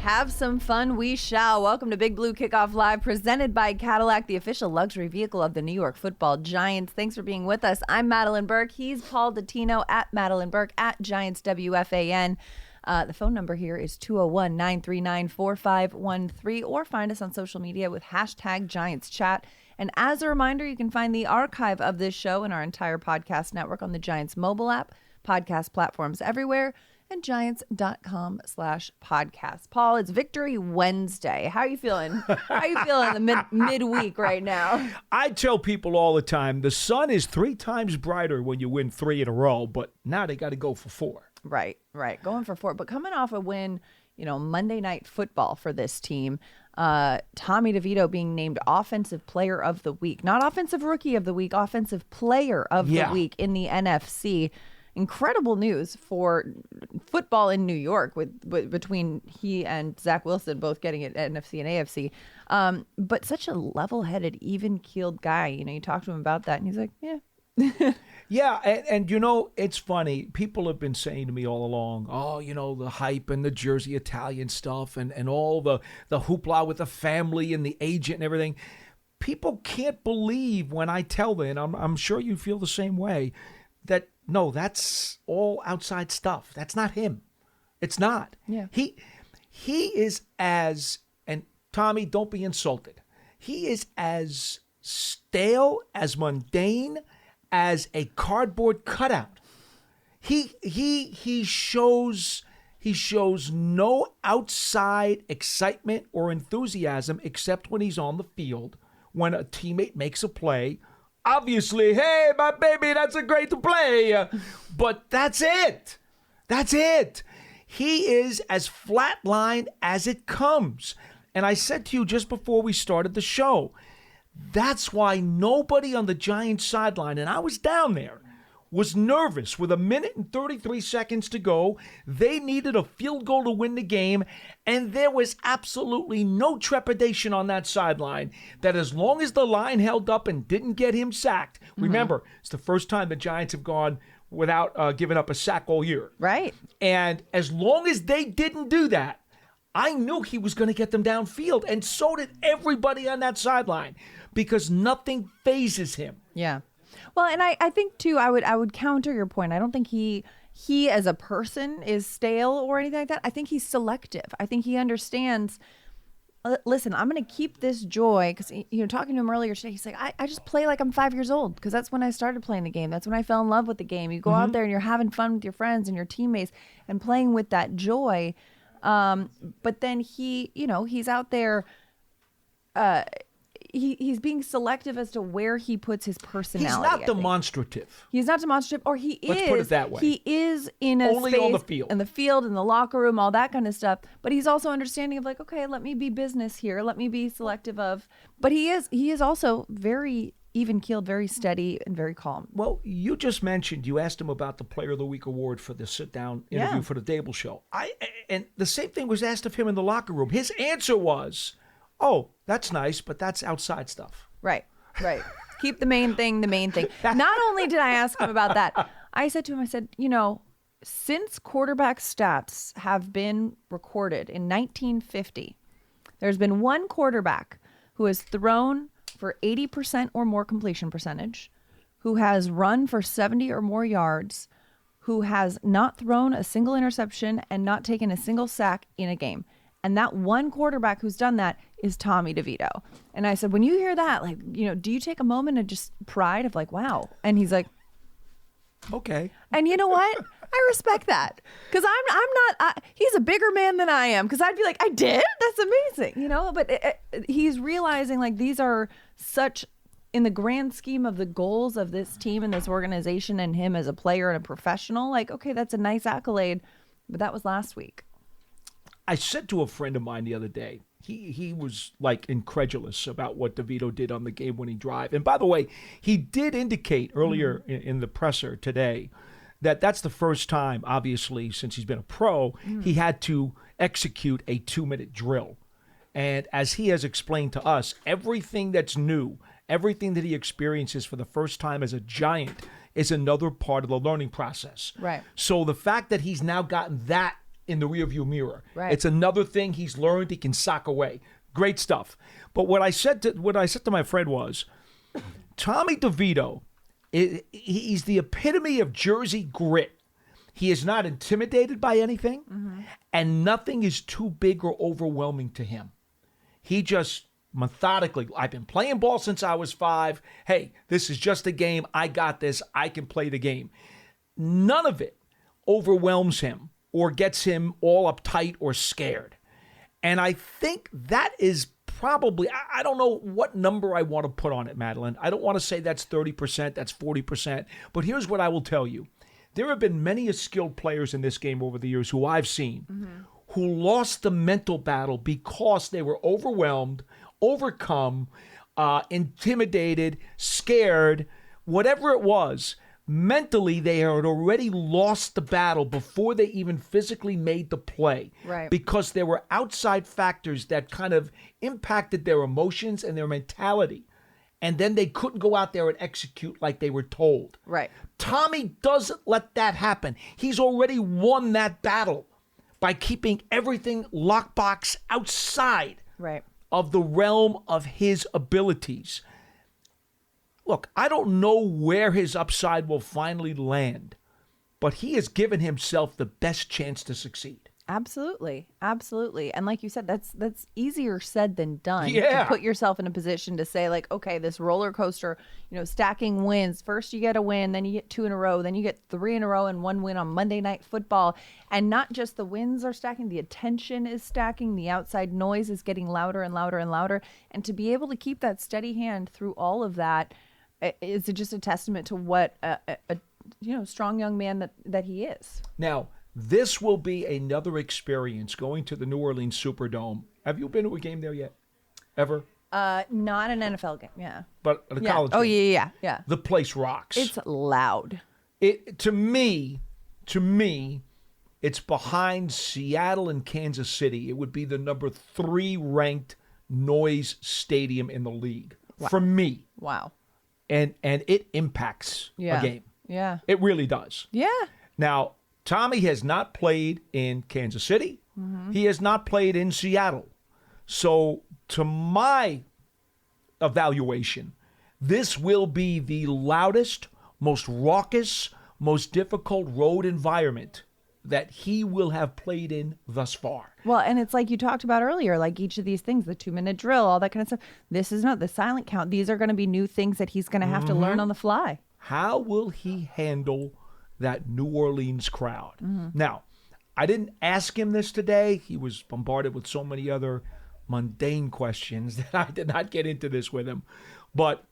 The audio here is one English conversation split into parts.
Have some fun, we shall. Welcome to Big Blue Kickoff Live, presented by Cadillac, the official luxury vehicle of the New York Football Giants. Thanks for being with us. I'm Madeline Burke. He's Paul Dottino at Madeline Burke at Giants WFAN. The phone number here is 201-939-4513, or find us on social media with hashtag Giants Chat. And as a reminder, you can find the archive of this show and our entire podcast network on the Giants mobile app, podcast platforms everywhere, and giants.com/podcast. Paul, it's Victory Wednesday. How are you feeling? How are you feeling in the midweek right now? I tell people all the time, the sun is 3 times brighter when you win 3 in a row, but now they got to go for 4. Right. Going for 4. But coming off a win, Monday Night Football for this team, Tommy DeVito being named Offensive Player of the Week, not Offensive Rookie of the Week, Offensive Player of the Week in the NFC. Incredible news for football in New York between he and Zach Wilson both getting it NFC and AFC. But such a level-headed, even-keeled guy. You talk to him about that, and he's like, yeah. Yeah, and it's funny. People have been saying to me all along, the hype and the Jersey Italian stuff and all the hoopla with the family and the agent and everything. People can't believe when I tell them, and I'm sure you feel the same way, that no, that's all outside stuff. That's not him. It's not. Yeah. He is as, and Tommy, don't be insulted. He is as stale, as mundane as a cardboard cutout. He shows no outside excitement or enthusiasm except when he's on the field, when a teammate makes a play. Obviously, hey, my baby, that's a great play. But that's it. That's it. He is as flatlined as it comes. And I said to you just before we started the show, that's why nobody on the Giants sideline, and I was down there, was nervous with 1 minute and 33 seconds to go. They needed a field goal to win the game, and there was absolutely no trepidation on that sideline that as long as the line held up and didn't get him sacked, remember, it's the first time the Giants have gone without giving up a sack all year. Right. And as long as they didn't do that, I knew he was going to get them downfield, and so did everybody on that sideline, because nothing phases him. Yeah. Well, and I think too, I would counter your point. I don't think he as a person is stale or anything like that. I think he's selective. I think he understands. Listen, I'm going to keep this joy because talking to him earlier today, he's like, I just play like I'm 5 years old because that's when I started playing the game. That's when I fell in love with the game. You go out there and you're having fun with your friends and your teammates and playing with that joy. But then he's out there. He's being selective as to where he puts his personality. He's not demonstrative. He's not demonstrative, or he is. Let's put it that way. He is in a only space, on the field, in the locker room, all that kind of stuff. But he's also understanding of like, okay, let me be business here. Let me be selective of. But he is also very even-keeled, very steady, and very calm. Well, you just mentioned, you asked him about the Player of the Week award for the sit-down interview for the Dable Show. And the same thing was asked of him in the locker room. His answer was, oh, that's nice, but that's outside stuff. Right. Keep the main thing the main thing. Not only did I ask him about that, I said to him, since quarterback stats have been recorded in 1950, there's been one quarterback who has thrown for 80% or more completion percentage, who has run for 70 or more yards, who has not thrown a single interception and not taken a single sack in a game. And that one quarterback who's done that is Tommy DeVito. And I said, when you hear that, do you take a moment of just pride of like, wow? And he's like, okay. And you know what? I respect that because I'm not. He's a bigger man than I am because I'd be like, I did. That's amazing, But he's realizing like these are such in the grand scheme of the goals of this team and this organization and him as a player and a professional. Like, okay, that's a nice accolade, but that was last week. I said to a friend of mine the other day, he was like incredulous about what DeVito did on the game-winning drive. And by the way, he did indicate earlier in the presser today that that's the first time, obviously, since he's been a pro, he had to execute a 2-minute drill. And as he has explained to us, everything that's new, everything that he experiences for the first time as a Giant is another part of the learning process. Right. So the fact that he's now gotten that in the rearview mirror. Right. It's another thing he's learned he can sock away. Great stuff. But what I said to my friend was, Tommy DeVito, he's the epitome of Jersey grit. He is not intimidated by anything, and nothing is too big or overwhelming to him. He just methodically, I've been playing ball since I was 5. Hey, this is just a game. I got this. I can play the game. None of it overwhelms him or gets him all uptight or scared. And I think that is probably, I don't know what number I want to put on it, Madeline. I don't want to say that's 30%, that's 40%. But here's what I will tell you. There have been many skilled players in this game over the years who I've seen who lost the mental battle because they were overwhelmed, overcome, intimidated, scared, whatever it was. Mentally, they had already lost the battle before they even physically made the play. Right. Because there were outside factors that kind of impacted their emotions and their mentality. And then they couldn't go out there and execute like they were told. Right. Tommy doesn't let that happen. He's already won that battle by keeping everything lockbox outside of the realm of his abilities. Look, I don't know where his upside will finally land, but he has given himself the best chance to succeed. Absolutely. Absolutely. And like you said, that's easier said than done. Yeah. To put yourself in a position to say, like, okay, this roller coaster, stacking wins. First you get a win, then you get 2 in a row, then you get 3 in a row and 1 win on Monday Night Football. And not just the wins are stacking, the attention is stacking, the outside noise is getting louder and louder and louder. And to be able to keep that steady hand through all of that is just a testament to what a strong young man that he is. Now, this will be another experience going to the New Orleans Superdome. Have you been to a game there yet? Ever? Not an NFL game, yeah. But a college game. Oh, yeah. Yeah. The place rocks. It's loud. To me, it's behind Seattle and Kansas City. It would be the number 3 ranked noise stadium in the league. Wow. For me. Wow. And it impacts a game. Yeah. It really does. Yeah. Now, Tommy has not played in Kansas City. He has not played in Seattle. So, to my evaluation, this will be the loudest, most raucous, most difficult road environment that he will have played in thus far. Well, and it's like you talked about earlier, like each of these things, the 2-minute drill, all that kind of stuff. This is not the silent count. These are going to be new things that he's going to have to learn on the fly. How will he handle that New Orleans crowd? Now, I didn't ask him this today. He was bombarded with so many other mundane questions that I did not get into this with him. But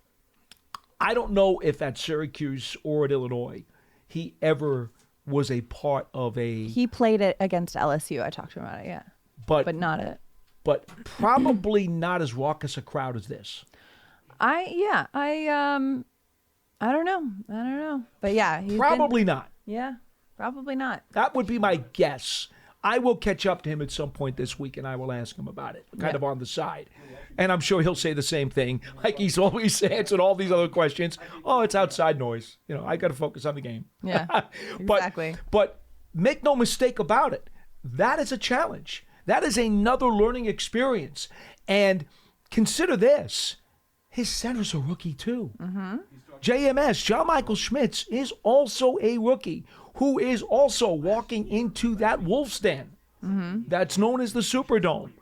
I don't know if at Syracuse or at Illinois he ever was a part of a... He played it against LSU. I talked to him about it, yeah. But not it. But probably not as raucous a crowd as this. I don't know. But yeah. Probably not. Yeah, probably not. That would be my guess. I will catch up to him at some point this week, and I will ask him about it, kind of on the side. And I'm sure he'll say the same thing, like he's always answered all these other questions. Oh, it's outside noise. I got to focus on the game. Yeah, exactly. But make no mistake about it. That is a challenge. That is another learning experience. And consider this. His center's a rookie, too. JMS, John Michael Schmitz, is also a rookie who is also walking into that Wolf's Den that's known as the Superdome.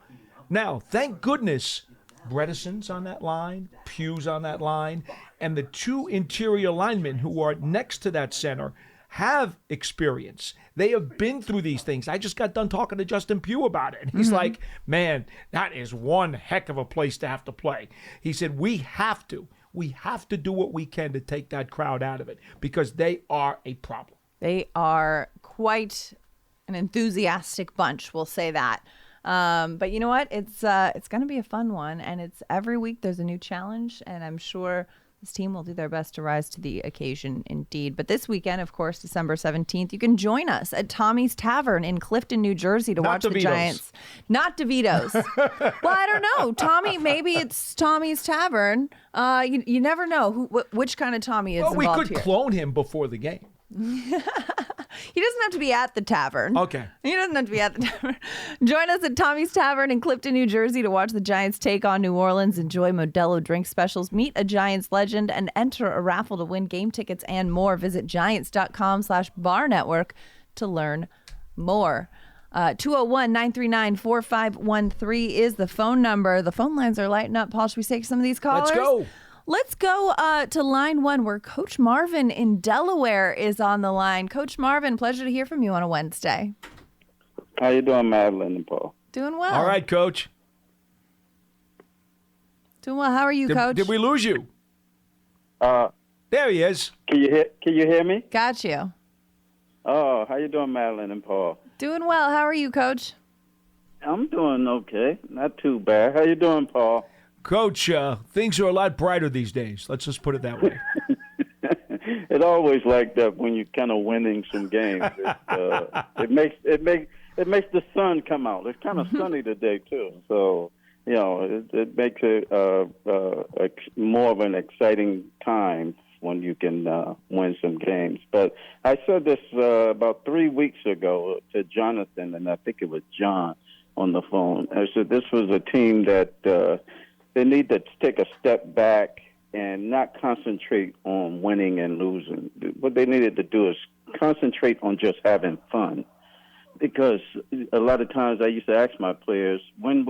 Now, thank goodness, Bredesen's on that line, Pugh's on that line, and the 2 interior linemen who are next to that center have experience. They have been through these things. I just got done talking to Justin Pugh about it. And he's like, man, that is one heck of a place to have to play. He said, we have to do what we can to take that crowd out of it because they are a problem. They are quite an enthusiastic bunch, we'll say that. But you know what? It's going to be a fun one, and it's every week there's a new challenge, and I'm sure this team will do their best to rise to the occasion indeed. But this weekend, of course, December 17th, you can join us at Tommy's Tavern in Clifton, New Jersey to watch the Giants. Not DeVito's. Well, I don't know. Tommy, maybe it's Tommy's Tavern. You never know which kind of Tommy is involved here. We could clone him before the game. He doesn't have to be at the tavern. Okay. He doesn't have to be at the tavern. Join us at Tommy's Tavern in Clifton, New Jersey to watch the Giants take on New Orleans. Enjoy Modelo drink specials, meet a Giants legend, and enter a raffle to win game tickets and more. Visit giants.com/bar network to learn more. 201-939-4513 is the phone number. The phone lines are lighting up. Paul, should we take some of these callers? Let's go. Let's go to line one where Coach Marvin in Delaware is on the line. Coach Marvin, pleasure to hear from you on a Wednesday. How you doing, Madeline and Paul? Doing well. All right, Coach. Doing well. How are you, Coach? Did we lose you? There he is. Can you hear me? Got you. Oh, how you doing, Madeline and Paul? Doing well. How are you, Coach? I'm doing okay. Not too bad. How you doing, Paul? Coach, things are a lot brighter these days. Let's just put it that way. It's always like that when you're kind of winning some games. It makes the sun come out. It's kind of sunny today too, so it makes it more of an exciting time when you can win some games. But I said this about 3 weeks ago to Jonathan, and I think it was John on the phone. I said this was a team that they need to take a step back and not concentrate on winning and losing. What they needed to do is concentrate on just having fun. Because a lot of times I used to ask my players, when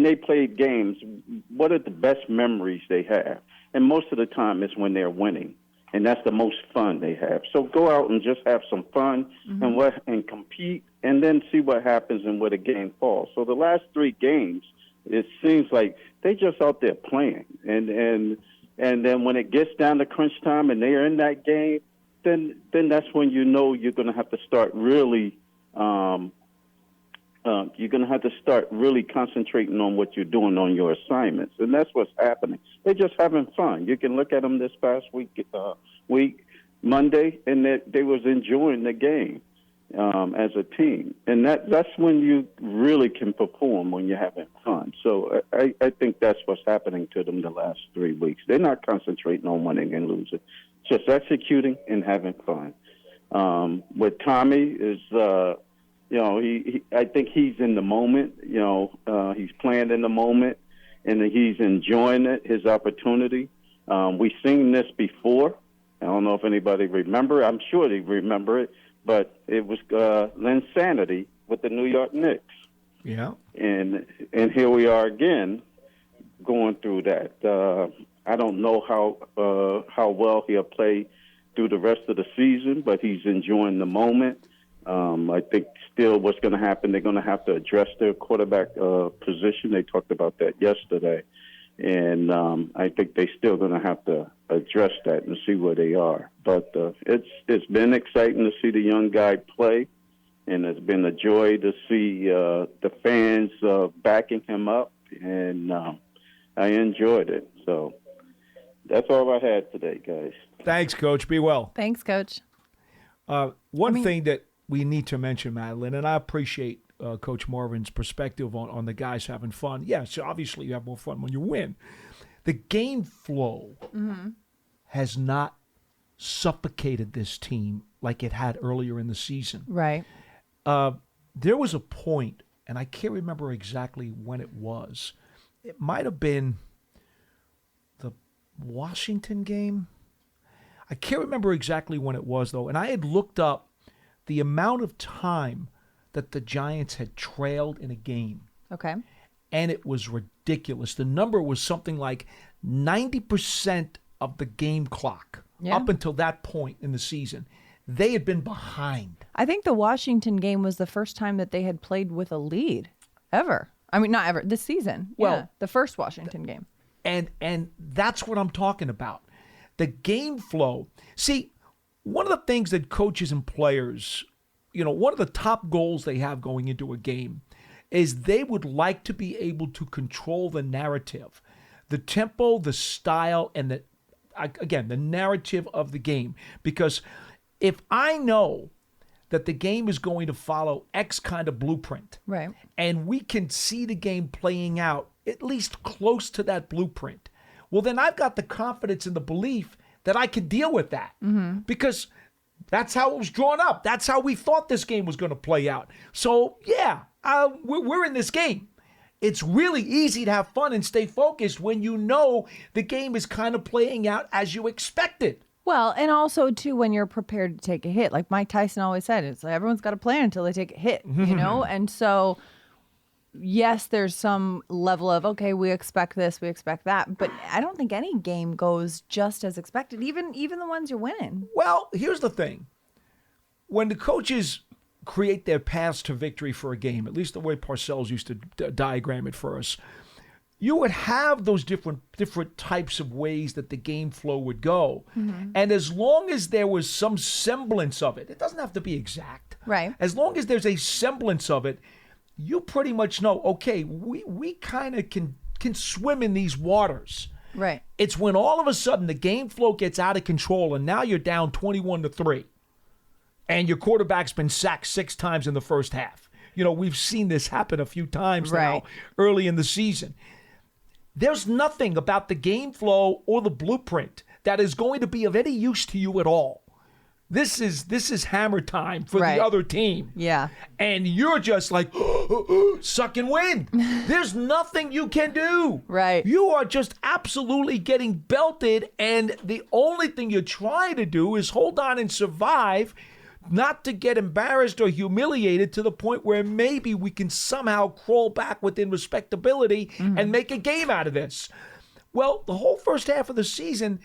they played games, what are the best memories they have? And most of the time it's when they're winning. And that's the most fun they have. So go out and just have some fun and compete, and then see what happens and where the game falls. So the last 3 games, it seems like they just out there playing, and then when it gets down to crunch time and they're in that game, then that's when you're going to have to start really concentrating on what you're doing on your assignments, and that's what's happening. They're just having fun. You can look at them this past week Monday, and they was enjoying the game. As a team, and that's when you really can perform, when you're having fun. So I think that's what's happening to them the last 3 weeks. They're not concentrating on winning and losing, just executing and having fun. With Tommy is, I think he's in the moment. He's playing in the moment, and he's enjoying it, his opportunity. We've seen this before. I don't know if anybody remember. I'm sure they remember it. But it was Linsanity with the New York Knicks. Yeah. And here we are again going through that. I don't know how well he'll play through the rest of the season, but he's enjoying the moment. I think still what's going to happen, they're going to have to address their quarterback position. They talked about that yesterday. And I think they're still going to have to address that and see where they are. But it's been exciting to see the young guy play, and it's been a joy to see the fans backing him up, and I enjoyed it. So that's all I had today, guys. Thanks, Coach. Be well. Thanks, Coach. One thing that we need to mention, Madeline, and I appreciate Coach Marvin's perspective on the guys having fun. Yes, obviously you have more fun when you win. The game flow has not suffocated this team like it had earlier in the season. Right. There was a point, and I can't remember exactly when it was. It might have been the Washington game. I can't remember exactly when it was, though. And I had looked up the amount of time that the Giants had trailed in a game. Okay. And it was ridiculous. The number was something like 90% of the game clock up until that point in the season. They had been behind. I think the Washington game was the first time that they had played with a lead ever. I mean, not ever, this season. Well, the first Washington game. And that's what I'm talking about. The game flow. See, one of the things that coaches and players, one of the top goals they have going into a game is they would like to be able to control the narrative, the tempo, the style, and the narrative of the game. Because if I know that the game is going to follow X kind of blueprint, right, and we can see the game playing out at least close to that blueprint, well, then I've got the confidence and the belief that I could deal with that because that's how it was drawn up. That's how we thought this game was going to play out. So, yeah, we're in this game. It's really easy to have fun and stay focused when you know the game is kind of playing out as you expected. Well, and also, too, when you're prepared to take a hit. Like Mike Tyson always said, it's like everyone's got a plan until they take a hit, you know? And so, yes, there's some level of, okay, we expect this, we expect that. But I don't think any game goes just as expected, even the ones you're winning. Well, here's the thing. When the coaches create their paths to victory for a game, at least the way Parcells used to diagram it for us, you would have those different types of ways that the game flow would go. And as long as there was some semblance of it, it doesn't have to be exact. Right. As long as there's a semblance of it, you pretty much know, okay, we kind of can swim in these waters. Right. It's when all of a sudden the game flow gets out of control and now you're down 21-3 and your quarterback's been sacked 6 times in the first half. You know, we've seen this happen a few times now early in the season. There's nothing about the game flow or the blueprint that is going to be of any use to you at all. This is hammer time for the other team. Yeah. And you're just like, sucking wind. There's nothing you can do. Right. You are just absolutely getting belted, and the only thing you're trying to do is hold on and survive, not to get embarrassed or humiliated to the point where maybe we can somehow crawl back within respectability and make a game out of this. Well, the whole first half of the season,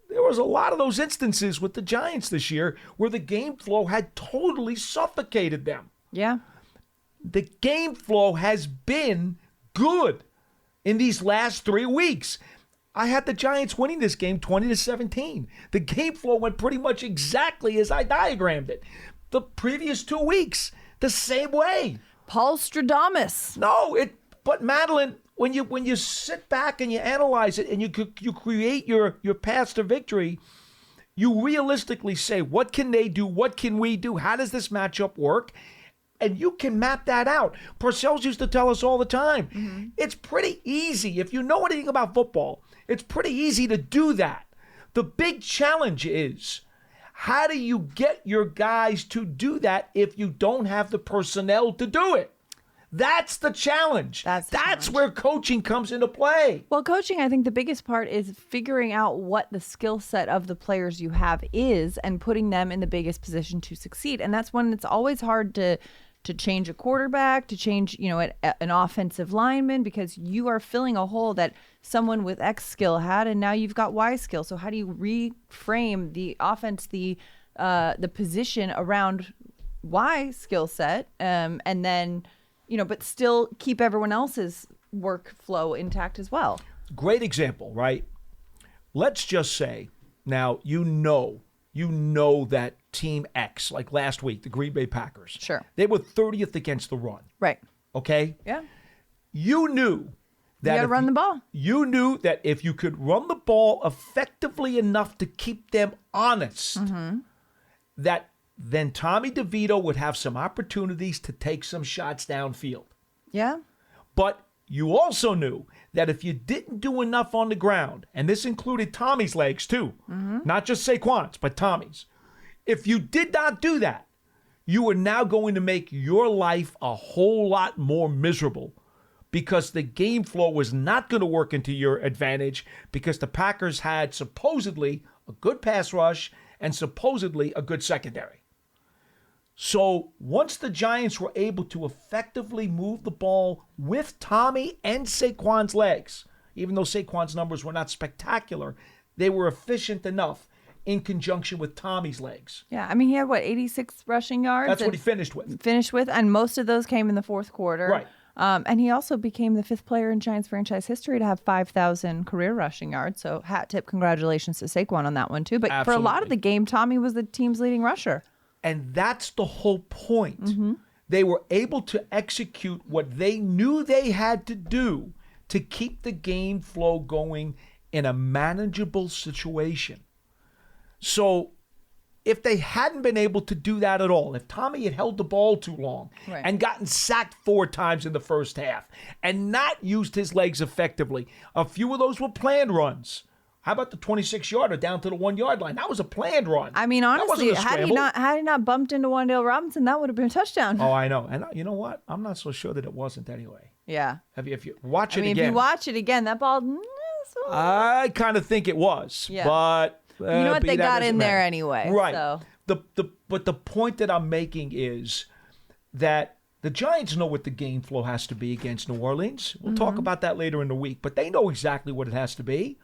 there was a lot of those instances with the Giants this year where the game flow had totally suffocated them. Yeah. The game flow has been good in these last 3 weeks. I had the Giants winning this game 20-17. The game flow went pretty much exactly as I diagrammed it. The previous 2 weeks, the same way. Paul Stradamus. No, but Madeline, when you sit back and you analyze it and you create your paths to victory, you realistically say, what can they do? What can we do? How does this matchup work? And you can map that out. Parcells used to tell us all the time, it's pretty easy. If you know anything about football, it's pretty easy to do that. The big challenge is, how do you get your guys to do that if you don't have the personnel to do it? That's the challenge. That's where coaching comes into play. Well, coaching, I think the biggest part is figuring out what the skill set of the players you have is and putting them in the biggest position to succeed. And that's when it's always hard to change a quarterback, to change, an offensive lineman, because you are filling a hole that someone with X skill had, and now you've got Y skill. So how do you reframe the offense, the position around Y skill set, and then, but still keep everyone else's workflow intact as well? Great example, right? Let's just say, now you know that Team X, like last week, the Green Bay Packers. Sure. They were 30th against the run. Right. Okay? Yeah. You knew that you got to run the ball. You knew that if you could run the ball effectively enough to keep them honest, that then Tommy DeVito would have some opportunities to take some shots downfield. Yeah. But you also knew that if you didn't do enough on the ground, and this included Tommy's legs too, not just Saquon's, but Tommy's. If you did not do that, you were now going to make your life a whole lot more miserable, because the game flow was not going to work into your advantage, because the Packers had supposedly a good pass rush and supposedly a good secondary. So once the Giants were able to effectively move the ball with Tommy and Saquon's legs, even though Saquon's numbers were not spectacular, they were efficient enough in conjunction with Tommy's legs. Yeah, I mean, he had, 86 rushing yards? That's what he finished with. And most of those came in the fourth quarter. Right. And he also became the 5th player in Giants franchise history to have 5,000 career rushing yards. So hat tip, congratulations to Saquon on that one too. But Absolutely. For a lot of the game, Tommy was the team's leading rusher. And that's the whole point. They were able to execute what they knew they had to do to keep the game flow going in a manageable situation. So if they hadn't been able to do that at all, if Tommy had held the ball too long and gotten sacked 4 times in the first half and not used his legs effectively, a few of those were planned runs. How about the 26-yarder down to the 1-yard line? That was a planned run. I mean, That honestly, wasn't a had he not bumped into Wan'Dale Robinson, that would have been a touchdown. Oh, I know. And you know what? I'm not so sure that it wasn't anyway. Yeah. If you watch it again. If you watch it again, that ball. I kind of think it was. Yeah. But You know what? They got in there matter. anyway. Right. So. But the point that I'm making is that the Giants know what the game flow has to be against New Orleans. We'll talk about that later in the week, but they know exactly what it has to be.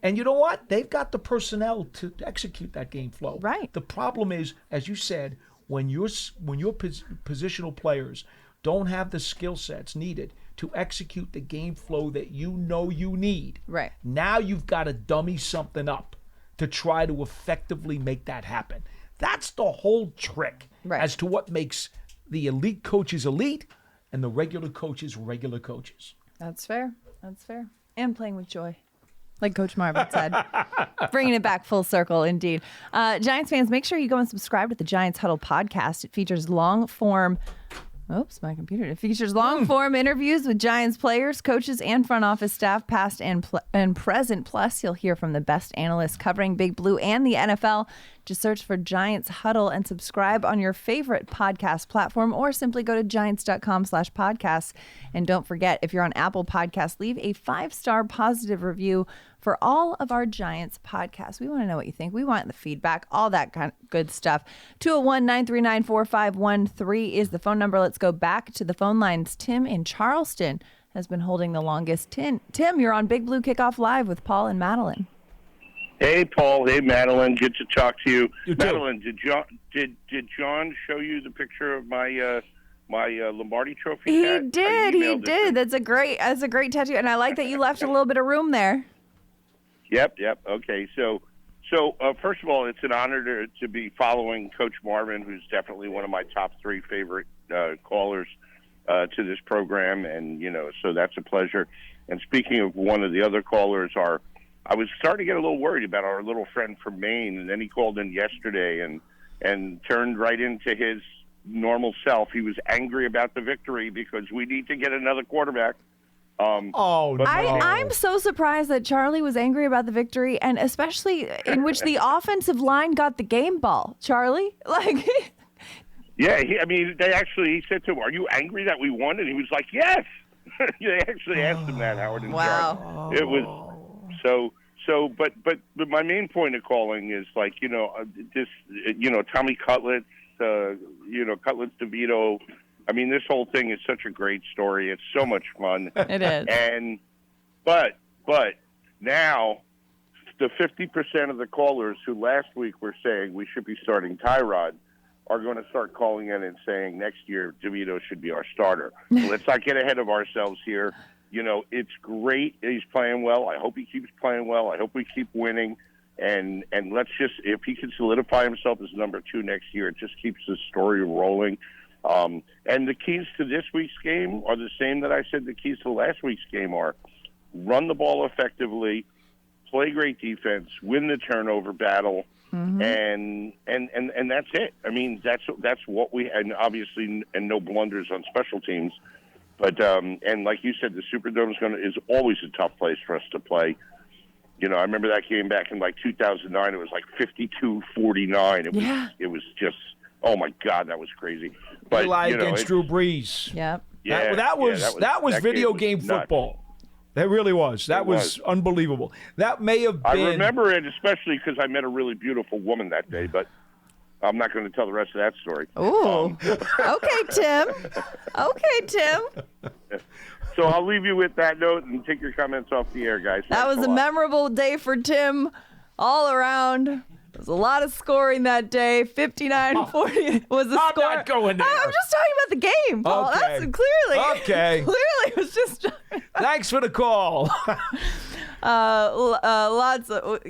And you know what? They've got the personnel to execute that game flow. Right. The problem is, as you said, when your positional players don't have the skill sets needed to execute the game flow that you know you need. Right. Now you've got to dummy something up to try to effectively make that happen. That's the whole trick as to what makes the elite coaches elite and the regular coaches regular coaches. That's fair. That's fair. And playing with joy. Like Coach Marvin said. Bringing it back full circle, indeed. Giants fans, make sure you go and subscribe to the Giants Huddle podcast. It features long-form... Oops, my computer. It features long-form interviews with Giants players, coaches, and front office staff, past and present. Plus, you'll hear from the best analysts covering Big Blue and the NFL. Just search for Giants Huddle and subscribe on your favorite podcast platform, or simply go to giants.com/podcasts. And don't forget, if you're on Apple Podcasts, leave a 5-star positive review for all of our Giants podcasts. We want to know what you think. We want the feedback, all that kind of good stuff. 201-939-4513 is the phone number. Let's go back to the phone lines. Tim in Charleston has been holding the longest. Tim, you're on Big Blue Kickoff Live with Paul and Madeline. Hey, Paul. Hey, Madeline. Good to talk to you. Madeline, did John show you the picture of my Lombardi Trophy He hat? did. That's a great tattoo, and I like that you left a little bit of room there. Yep. Okay. So first of all, it's an honor to be following Coach Marvin, who's definitely one of my top 3 favorite callers to this program, and so that's a pleasure. And speaking of one of the other callers, I was starting to get a little worried about our little friend from Maine, and then he called in yesterday and turned right into his normal self. He was angry about the victory because we need to get another quarterback. No. I'm so surprised that Charlie was angry about the victory, and especially in which the offensive line got the game ball. Charlie, Yeah, he said to him, "Are you angry that we won?" And he was like, "Yes." They actually asked him that, Howard and wow. John. It was so. But my main point of calling is Tommy Cutlets, Cutlets DeVito. I mean, this whole thing is such a great story. It's so much fun. It is. But now the 50% of the callers who last week were saying we should be starting Tyrod are going to start calling in and saying next year DeVito should be our starter. Let's not get ahead of ourselves here. It's great. He's playing well. I hope he keeps playing well. I hope we keep winning. And let's just, if he can solidify himself as number 2 next year, it just keeps the story rolling. And the keys to this week's game are the same that I said the keys to last week's game are: run the ball effectively, play great defense, win the turnover battle, and that's it. I mean, that's what we, and obviously, and no blunders on special teams. But and like you said, the Superdome is always a tough place for us to play. I remember that game back in 2009. It was 52-49. It was just, oh my God, that was crazy. But against Drew Brees. Yep. Yeah, that was video game football. That really was. That was unbelievable. That may have been. I remember it especially because I met a really beautiful woman that day, but I'm not going to tell the rest of that story. Ooh. Okay, Tim. So I'll leave you with that note and take your comments off the air, guys. That was a memorable day for Tim all around. There's a lot of scoring that day. 59-40 was the score. I'm not going there. I'm just talking about the game, Paul. Okay. That's clearly. Okay. Clearly, it was just. Thanks for the call. Lots of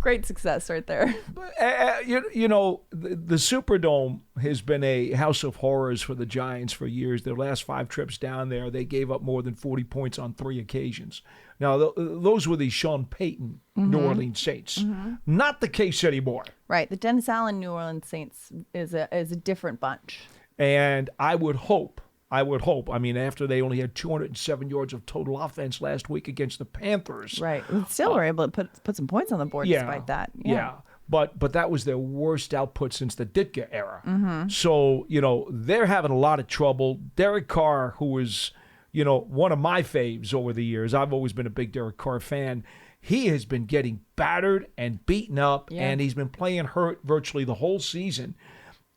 great success right there. The Superdome has been a house of horrors for the Giants for years. Their last 5 trips down there, they gave up more than 40 points on 3 occasions. Now, those were the Sean Payton New Orleans Saints. Not the case anymore. Right. The Dennis Allen New Orleans Saints is a different bunch. And I would hope I would hope. I mean, after they only had 207 yards of total offense last week against the Panthers. Right. Still were able to put some points on the board despite that. Yeah. But that was their worst output since the Ditka era. So, they're having a lot of trouble. Derek Carr, who is, one of my faves over the years. I've always been a big Derek Carr fan. He has been getting battered and beaten up, and he's been playing hurt virtually the whole season.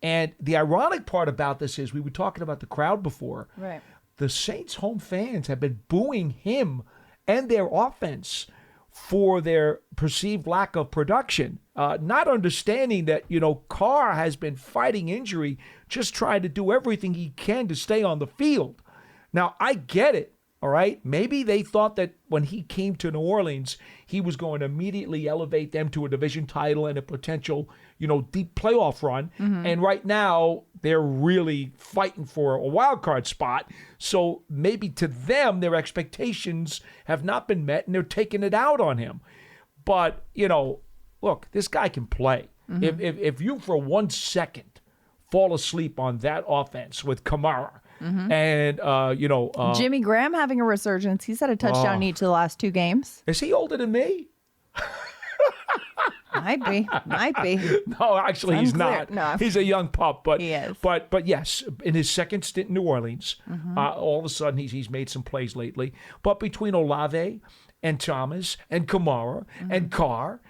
And the ironic part about this is we were talking about the crowd before. Right. The Saints' home fans have been booing him and their offense for their perceived lack of production, not understanding that, Carr has been fighting injury, just trying to do everything he can to stay on the field. Now, I get it, all right? Maybe they thought that when he came to New Orleans, he was going to immediately elevate them to a division title and a potential, deep playoff run. And right now, they're really fighting for a wild card spot. So maybe to them, their expectations have not been met, and they're taking it out on him. But, look, this guy can play. If you for 1 second fall asleep on that offense with Kamara, and, Jimmy Graham having a resurgence. He's had a touchdown in each of the last 2 games. Is he older than me? Might be. No, actually, he's Unclear. not. No. He's a young pup, but He is. But yes, in his second stint in New Orleans, all of a sudden he's made some plays lately. But between Olave and Thomas and Kamara and Carr,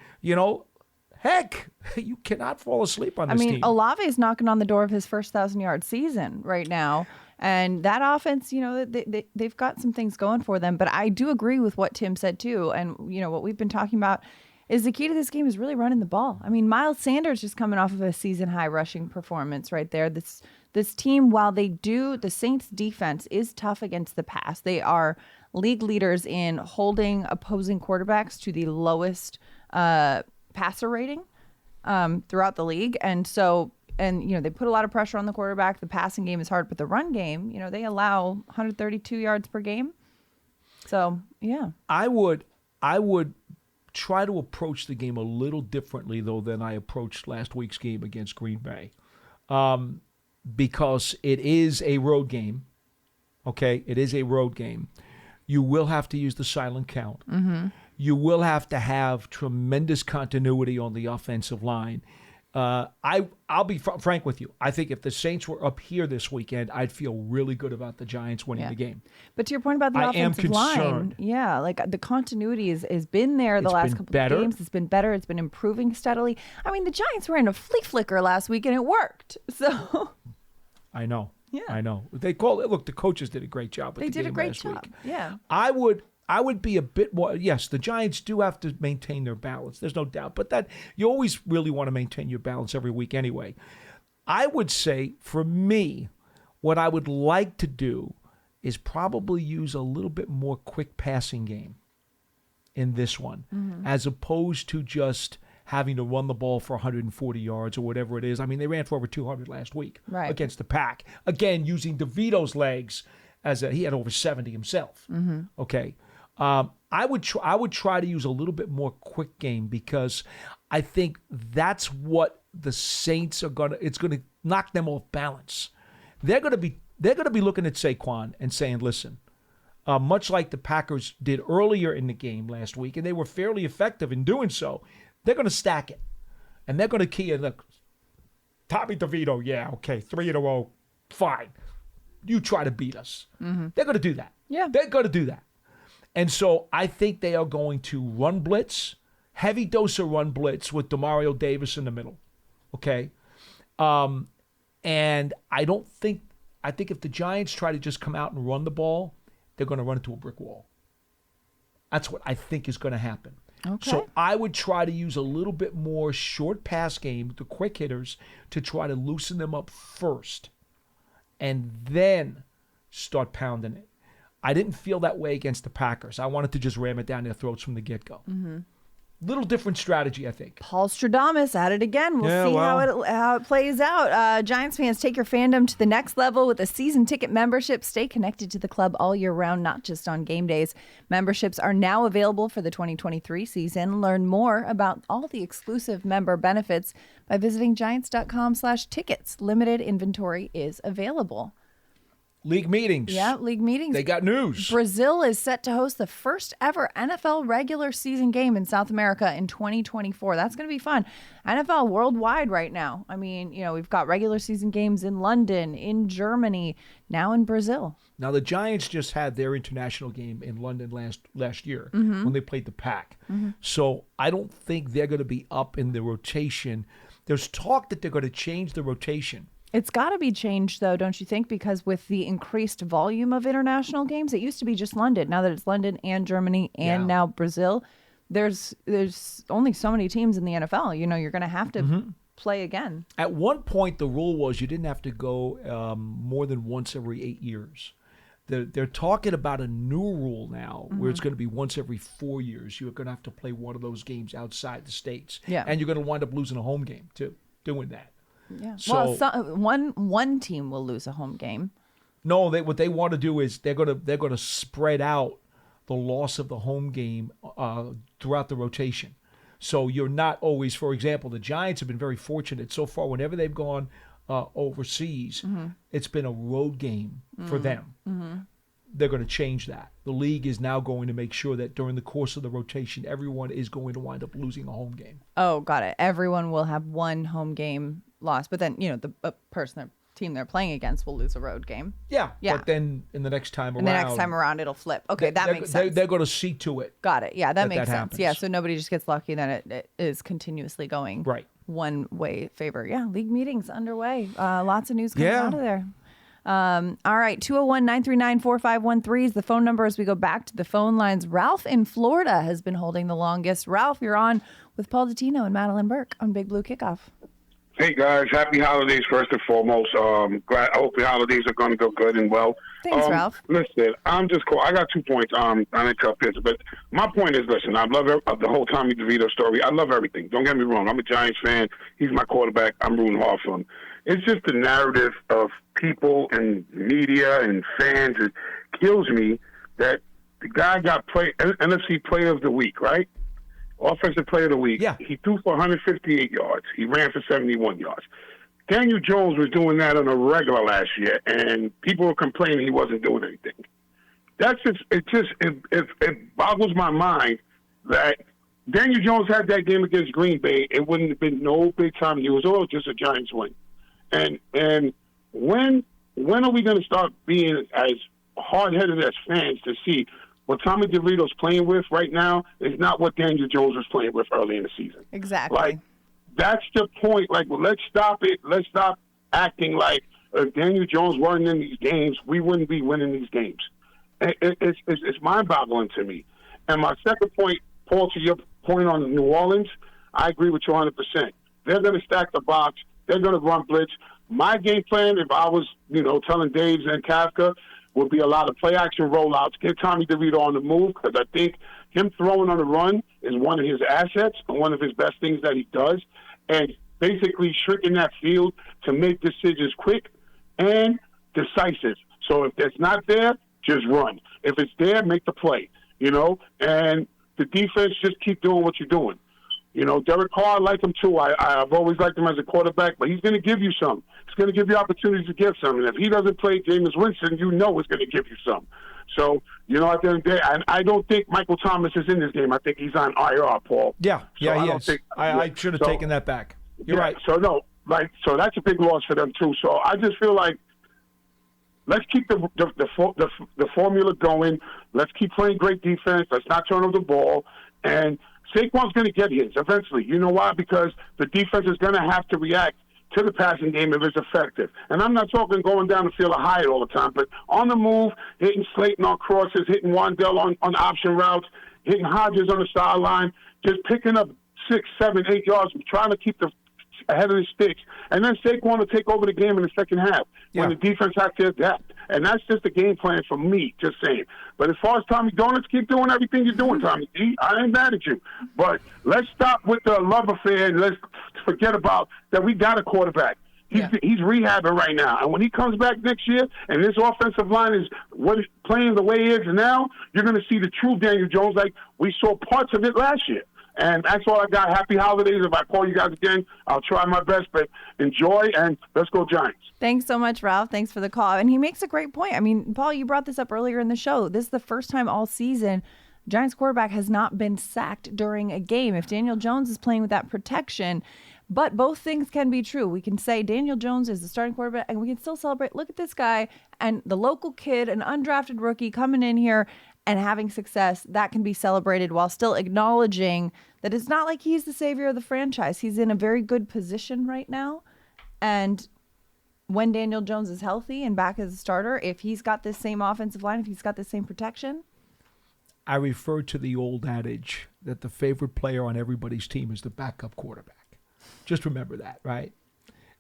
heck, you cannot fall asleep on this team. Olave is knocking on the door of his first 1,000-yard season right now. And that offense, they've got some things going for them. But I do agree with what Tim said, too. And, what we've been talking about is the key to this game is really running the ball. I mean, Miles Sanders just coming off of a season-high rushing performance right there. This team, while the Saints' defense is tough against the pass, they are league leaders in holding opposing quarterbacks to the lowest passer rating throughout the league. And so, they put a lot of pressure on the quarterback. The passing game is hard, but the run game, they allow 132 yards per game. So, yeah. I would try to approach the game a little differently, though, than I approached last week's game against Green Bay, because it is a road game. Okay, it is a road game. You will have to use the silent count. You will have to have tremendous continuity on the offensive line. I'll be frank with you. I think if the Saints were up here this weekend, I'd feel really good about the Giants winning the game. But to your point about the offensive line, like the continuity has been there the last couple of games. It's been better. It's been improving steadily. I mean, the Giants were in a flea flicker last week, and it worked. So I know. Yeah. I know. They call it. Look, the coaches did a great job. They did a great job. Week. Yeah. I would be a bit more. Yes, the Giants do have to maintain their balance. There's no doubt. But that you always really want to maintain your balance every week anyway. I would say, for me, what I would like to do is probably use a little bit more quick passing game in this one, as opposed to just having to run the ball for 140 yards or whatever it is. I mean, they ran for over 200 last week against the Pack. Again, using DeVito's legs he had over 70 himself. Okay. I would try to use a little bit more quick game, because I think that's what the Saints are it's going to knock them off balance. They're going to be looking at Saquon and saying, listen, much like the Packers did earlier in the game last week, and they were fairly effective in doing so, they're going to stack it. And they're going to key in. Look, Tommy DeVito, 3 in a row, fine. You try to beat us. They're going to do that. Yeah. They're going to do that. And so I think they are going to run blitz, heavy dose of run blitz with Demario Davis in the middle. Okay? And I think if the Giants try to just come out and run the ball, they're going to run into a brick wall. That's what I think is going to happen. Okay. So I would try to use a little bit more short pass game, the quick hitters, to try to loosen them up first, and then start pounding it. I didn't feel that way against the Packers. I wanted to just ram it down their throats from the get-go. Little different strategy, I think. Paul Stradamus at it again. We'll see how it plays out. Giants fans, take your fandom to the next level with a season ticket membership. Stay connected to the club all year round, not just on game days. Memberships are now available for the 2023 season. Learn more about all the exclusive member benefits by visiting giants.com/tickets. Limited inventory is available. League meetings. Yeah, league meetings. They got news. Brazil is set to host the first ever NFL regular season game in South America in 2024. That's going to be fun. NFL worldwide right now. I mean, we've got regular season games in London, in Germany, now in Brazil. Now, the Giants just had their international game in London last year when they played the Pack. So I don't think they're going to be up in the rotation. There's talk that they're going to change the rotation. It's got to be changed, though, don't you think? Because with the increased volume of international games, it used to be just London. Now that it's London and Germany and now Brazil, there's only so many teams in the NFL. You're going to have to play again. At one point, the rule was you didn't have to go more than once every 8 years. They're talking about a new rule now where it's going to be once every 4 years. You're going to have to play one of those games outside the States. Yeah. And you're going to wind up losing a home game, too, doing that. Yeah. So, one team will lose a home game. No, what they want to do is they're going to spread out the loss of the home game throughout the rotation. So you're not always, for example, the Giants have been very fortunate so far. Whenever they've gone overseas, it's been a road game for them. They're going to change that. The league is now going to make sure that during the course of the rotation, everyone is going to wind up losing a home game. Oh, got it. Everyone will have one home game lost, but then the team they're playing against will lose a road game. Yeah. But then in the next time around, it'll flip. Okay, that makes sense. They're going to see to it. Got it. Yeah, that makes sense. Happens. Yeah, so nobody just gets lucky that it is continuously going one way favor. Yeah, league meetings underway. Lots of news coming out of there. All right, 201-939-4513 is the phone number as we go back to the phone lines. Ralph in Florida has been holding the longest. Ralph, you're on with Paul Dottino and Madeline Burke on Big Blue Kickoff. Hey, guys. Happy holidays, first and foremost. I hope the holidays are going to go good and well. Thanks, Ralph. Listen, I'm just cool. I got 2 points. I didn't cut this, but my point is, listen, I love the whole Tommy DeVito story. I love everything. Don't get me wrong. I'm a Giants fan. He's my quarterback. I'm rooting hard for him. It's just the narrative of people and media and fans. It kills me that the guy got NFC Player of the Week, right? Offensive Player of the Week. Yeah. He threw for 158 yards. He ran for 71 yards. Daniel Jones was doing that on a regular last year, and people were complaining he wasn't doing anything. It boggles my mind that Daniel Jones had that game against Green Bay. It wouldn't have been no big time news. Oh, just a Giants win. And when are we going to start being as hard-headed as fans to see what Tommy DeVito's playing with right now is not what Daniel Jones was playing with early in the season. Exactly. Like, that's the point. Like, well, let's stop it. Let's stop acting like if Daniel Jones weren't in these games, we wouldn't be winning these games. It's mind-boggling to me. And my second point, Paul, to your point on New Orleans, I agree with you 100%. They're going to stack the box. They're going to run blitz. My game plan, if I was, telling Daves and Kafka, would be a lot of play-action rollouts. Get Tommy DeVito on the move because I think him throwing on the run is one of his assets and one of his best things that he does. And basically shrinking that field to make decisions quick and decisive. So if it's not there, just run. If it's there, make the play, And the defense, just keep doing what you're doing. Derek Carr, I like him too. I've always liked him as a quarterback, but he's going to give you some. He's going to give you opportunities to get some. And if he doesn't play Jameis Winston, it's going to give you some. So, at the end of the day, I don't think Michael Thomas is in this game. I think he's on IR, Paul. Yeah, he is. I should have taken that back. You're right. So that's a big loss for them too. So I just feel like let's keep the formula going. Let's keep playing great defense. Let's not turn over the ball. And Saquon's going to get his eventually. You know why? Because the defense is going to have to react to the passing game if it's effective. And I'm not talking going down the field of Hyatt all the time, but on the move, hitting Slayton on crosses, hitting Wandell on option routes, hitting Hodges on the sideline, just picking up 6, 7, 8 yards, trying to keep the ahead of the sticks. And then Saquon will take over the game in the second half when the defense has to adapt. And that's just the game plan for me, just saying. But as far as Tommy Donuts, keep doing everything you're doing, Tommy D. I ain't mad at you. But let's stop with the love affair and let's forget about that we got a quarterback. He's rehabbing right now. And when he comes back next year and this offensive line is playing the way it is now, you're going to see the true Daniel Jones like we saw parts of it last year. And that's all I got. Happy holidays. If I call you guys again, I'll try my best. But enjoy, and let's go Giants. Thanks so much, Ralph. Thanks for the call. And he makes a great point. I mean, Paul, you brought this up earlier in the show. This is the first time all season Giants quarterback has not been sacked during a game. If Daniel Jones is playing with that protection, but both things can be true. We can say Daniel Jones is the starting quarterback, and we can still celebrate. Look at this guy and the local kid, an undrafted rookie coming in here and having success. That can be celebrated while still acknowledging that it's not like he's the savior of the franchise. He's in a very good position right now. And when Daniel Jones is healthy and back as a starter, if he's got this same offensive line, if he's got the same protection. I refer to the old adage that the favorite player on everybody's team is the backup quarterback. Just remember that, right?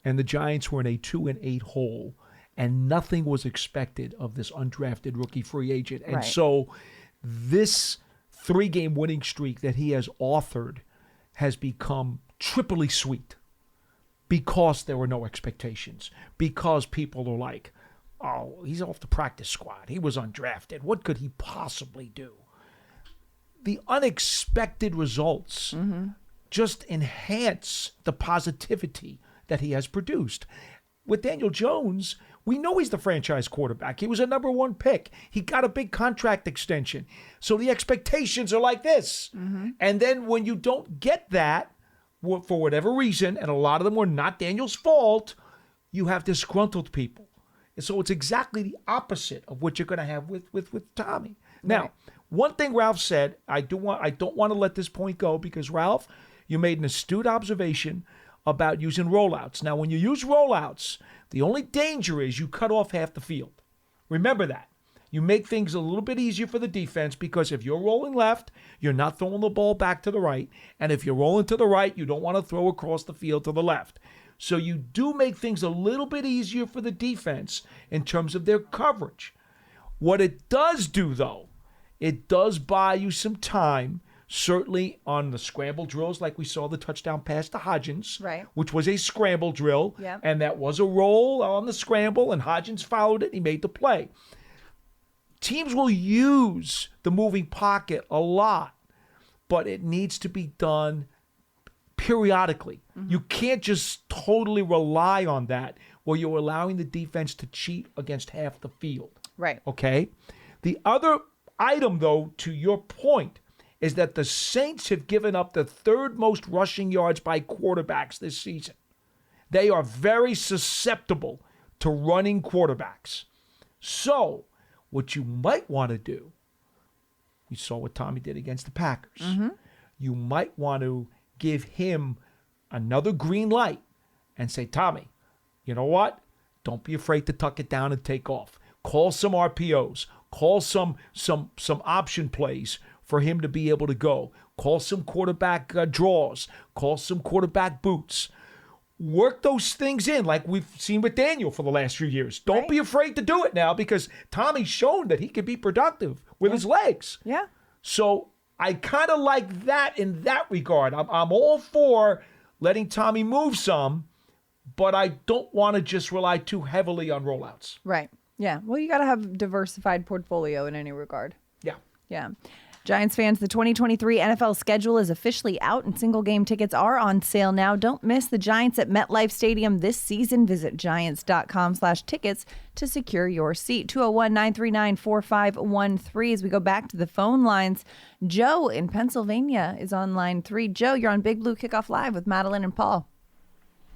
And the Giants were in a 2-8 hole, and nothing was expected of this undrafted rookie free agent. And so this 3-game winning streak that he has authored has become triply sweet because there were no expectations, because people are like, oh, he's off the practice squad. He was undrafted. What could he possibly do? The unexpected results just enhance the positivity that he has produced. With Daniel Jones, we know he's the franchise quarterback. He was a number 1 pick. He got a big contract extension. So the expectations are like this. And then when you don't get that, for whatever reason, and a lot of them were not Daniel's fault, you have disgruntled people. And so it's exactly the opposite of what you're going to have with Tommy. Now, one thing Ralph said, I don't want to let this point go, because Ralph, you made an astute observation about using rollouts. Now, when you use rollouts, the only danger is you cut off half the field. Remember that. You make things a little bit easier for the defense, because if you're rolling left, you're not throwing the ball back to the right. And if you're rolling to the right, you don't want to throw across the field to the left. So you do make things a little bit easier for the defense in terms of their coverage. What it does do, though, it does buy you some time, certainly on the scramble drills, like we saw the touchdown pass to Hodgins, which was a scramble drill, and that was a roll on the scramble, and Hodgins followed it, and he made the play. Teams will use the moving pocket a lot, but it needs to be done periodically. You can't just totally rely on that where you're allowing the defense to cheat against half the field. Right. Okay? The other item, though, to your point, is that the Saints have given up the 3rd most rushing yards by quarterbacks this season. They are very susceptible to running quarterbacks. So, what you might want to do, you saw what Tommy did against the Packers. You might want to give him another green light and say, Tommy, you know what? Don't be afraid to tuck it down and take off. Call some RPOs. Call some option plays for him to be able to go. Call some quarterback draws. Call some quarterback boots. Work those things in like we've seen with Daniel for the last few years. Don't be afraid to do it now, because Tommy's shown that he can be productive with his legs. Yeah. So I kind of like that in that regard. I'm all for letting Tommy move some, but I don't want to just rely too heavily on rollouts. Right. Yeah. Well, you got to have a diversified portfolio in any regard. Yeah. Yeah. Giants fans, the 2023 NFL schedule is officially out and single game tickets are on sale now. Don't miss the Giants at MetLife Stadium this season. Visit giants.com/tickets to secure your seat. 201-939-4513. As we go back to the phone lines, Joe in Pennsylvania is on line 3. Joe, you're on Big Blue Kickoff Live with Madeline and Paul.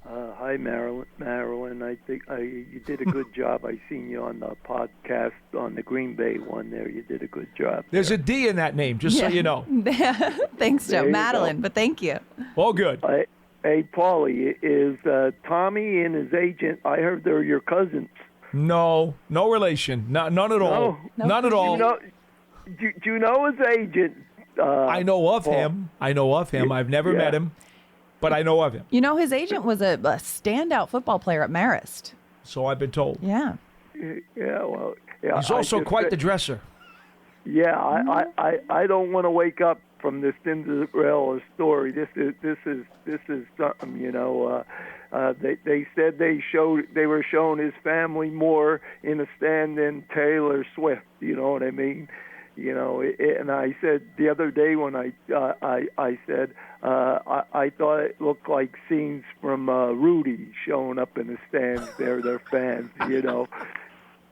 Hi, Marilyn. I think you did a good job. I seen you on the podcast on the Green Bay one there. You did a good job. There's a D in that name, just so you know. Thanks, Joe. Madeline, but thank you. All good. Hey, Paulie, is Tommy and his agent, I heard they're your cousins. No relation. None at all. No. None at all. Do you know his agent? I know of him. I've never met him, but I know of him. You know, his agent was a standout football player at Marist. So I've been told. Yeah. Yeah, well, yeah. He's also quite the dresser. Yeah, I don't want to wake up from this Cinderella story. This is something, you know. They said they were showing his family more in the stand than Taylor Swift. You know what I mean? And I said the other day when I said I thought it looked like scenes from Rudy showing up in the stands there, their fans,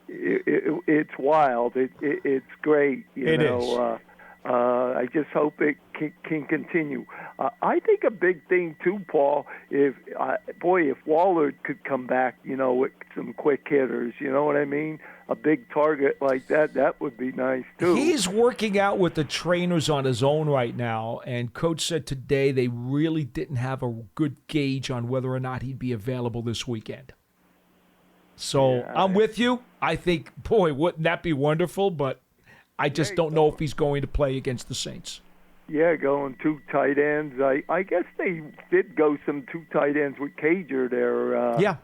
It's wild. It's great, It is. I just hope it can continue. I think a big thing too, Paul. If Waller could come back, with some quick hitters, you know what I mean? A big target like that would be nice too. He's working out with the trainers on his own right now, and Coach said today they really didn't have a good gauge on whether or not he'd be available this weekend. So I'm with you. I think, boy, wouldn't that be wonderful? But I just don't know if he's going to play against the Saints. Yeah, going 2 tight ends. I guess they did go some 2 tight ends with Cager there. Yeah.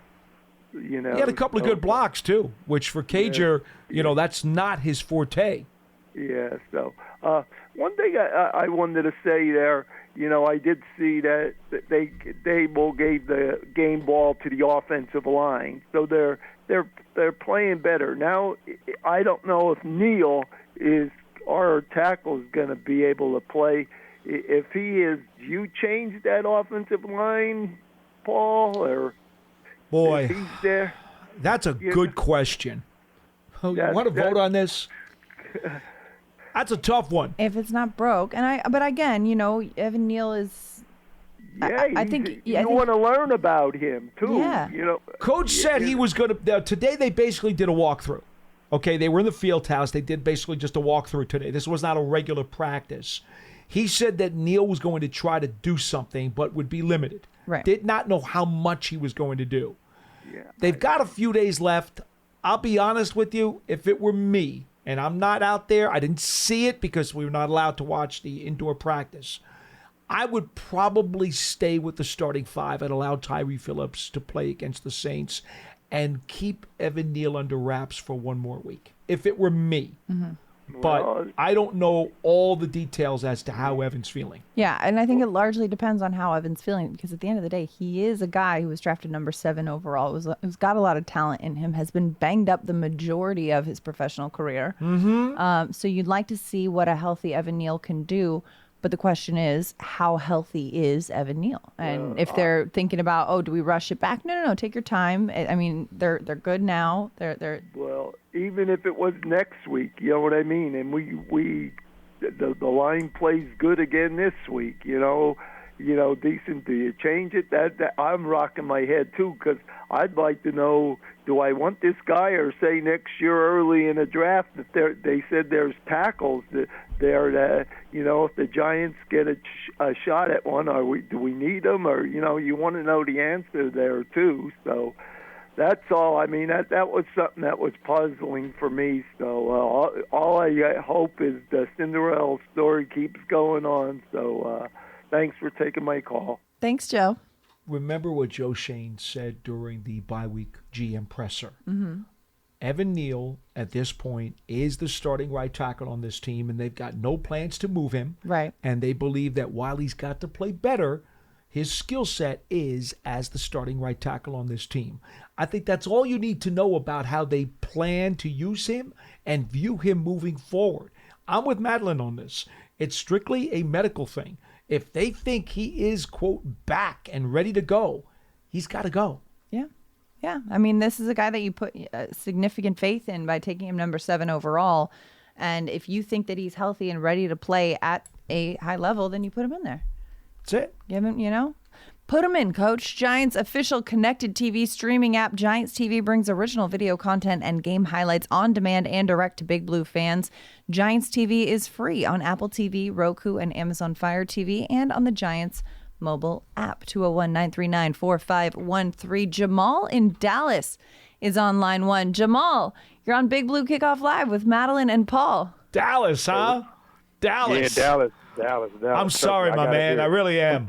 He had a couple of good blocks, too, which for Cager, that's not his forte. Yeah, so one thing I wanted to say there, I did see that they will gave the game ball to the offensive line, so they're playing better. Now, I don't know if Neal is our tackle is going to be able to play. If he is, do you change that offensive line, Paul, or boy, if he's there? That's a good question. You want to vote on this? That's a tough one. If it's not broke, but again, Evan Neal is. Yeah, I think you want to learn about him too. Yeah. Coach said he was going to. Today they basically did a walkthrough. Okay, they were in the field house. They did basically just a walkthrough today. This was not a regular practice. He said that Neal was going to try to do something, but would be limited. Right. Did not know how much he was going to do. Yeah. They've got a few days left. I'll be honest with you. If it were me, and I'm not out there, I didn't see it because we were not allowed to watch the indoor practice, I would probably stay with the starting 5 and allow Tyree Phillips to play against the Saints and keep Evan Neal under wraps for one more week, if it were me. Mm-hmm. But I don't know all the details as to how Evan's feeling. Yeah, and I think it largely depends on how Evan's feeling, because at the end of the day, he is a guy who was drafted number 7 overall, who's got a lot of talent in him, has been banged up the majority of his professional career. Mm-hmm. So you'd like to see what a healthy Evan Neal can do. But the question is, how healthy is Evan Neal? And if they're thinking about, do we rush it back? No, take your time. I mean, they're good now. They're well, even if it was next week, you know what I mean. And the line plays good again this week. Decent. Do you change it? That I'm rocking my head too, because I'd like to know: do I want this guy, or say next year early in the draft that they said there's tackles there that if the Giants get a shot at one, do we need them, or you want to know the answer there too. So that's all. I mean that was something that was puzzling for me. So all I hope is the Cinderella story keeps going on. So. Thanks for taking my call. Thanks, Joe. Remember what Joe Shane said during the bye-week GM presser. Mm-hmm. Evan Neal, at this point, is the starting right tackle on this team, and they've got no plans to move him. Right. And they believe that while he's got to play better, his skill set is as the starting right tackle on this team. I think that's all you need to know about how they plan to use him and view him moving forward. I'm with Madeline on this. It's strictly a medical thing. If they think he is, quote, back and ready to go, he's got to go. Yeah. Yeah. I mean, this is a guy that you put significant faith in by taking him number 7 overall. And if you think that he's healthy and ready to play at a high level, then you put him in there. That's it. Give him, put him in, Coach. Giants' official connected TV streaming app, Giants TV, brings original video content and game highlights on demand and direct to Big Blue fans. Giants TV is free on Apple TV, Roku, and Amazon Fire TV, and on the Giants mobile app. 201-939-4513. Jamal in Dallas is on line 1. Jamal, you're on Big Blue Kickoff Live with Madeline and Paul. Dallas, huh? Dallas. Yeah, Dallas. I'm sorry, my man. I really am.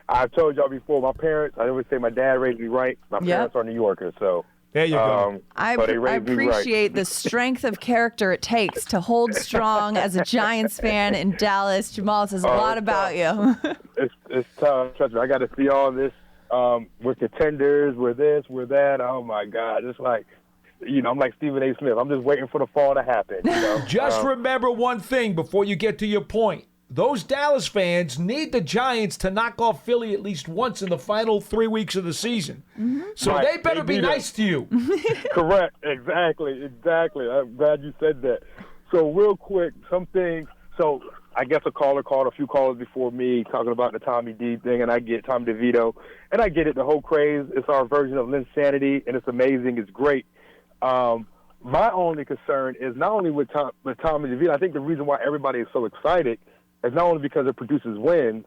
I've told y'all before, my parents, I always say my dad raised me right. My parents are New Yorkers, so. There you go. I appreciate the strength of character it takes to hold strong as a Giants fan in Dallas. Jamal says a lot about you. It's tough. Trust me, I got to see all this. We're contenders, we're this, we're that. Oh, my God. It's like, I'm like Stephen A. Smith. I'm just waiting for the fall to happen. Just remember one thing before you get to your point. Those Dallas fans need the Giants to knock off Philly at least once in the final 3 weeks of the season. So Right. they better be nice to you. Correct. Exactly. I'm glad you said that. So real quick, some things. So I guess a caller called, a few callers before me, talking about the Tommy D thing, and I get Tommy DeVito, and I get it, the whole craze. It's our version of Linsanity, and it's amazing. It's great. My only concern is not only with Tommy DeVito. I think the reason why everybody is so excited is not only because it produces wins,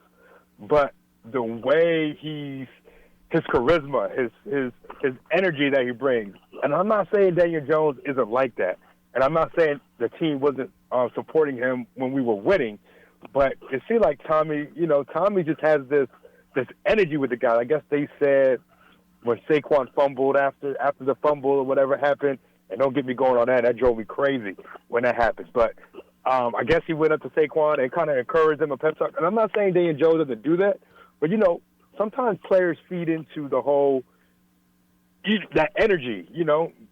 but the way his charisma, his energy that he brings. And I'm not saying Daniel Jones isn't like that, and I'm not saying the team wasn't supporting him when we were winning, but it seemed like Tommy just has this energy with the guy. I guess they said when Saquon fumbled after the fumble or whatever happened, and don't get me going on that drove me crazy when that happens. But I guess he went up to Saquon and kind of encouraged him a pep talk. And I'm not saying Daniel Jones doesn't do that, but sometimes players feed into the whole that energy.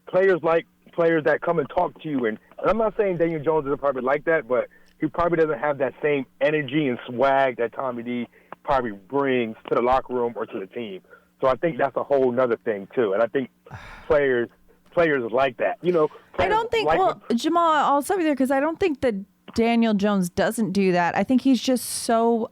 Players like players that come and talk to you. And I'm not saying Daniel Jones is probably like that, but he probably doesn't have that same energy and swag that Tommy D probably brings to the locker room or to the team. So I think that's a whole nother thing too. And I think players like that. I don't think, Jamal, I'll stop you there because I don't think that Daniel Jones doesn't do that. I think he's just so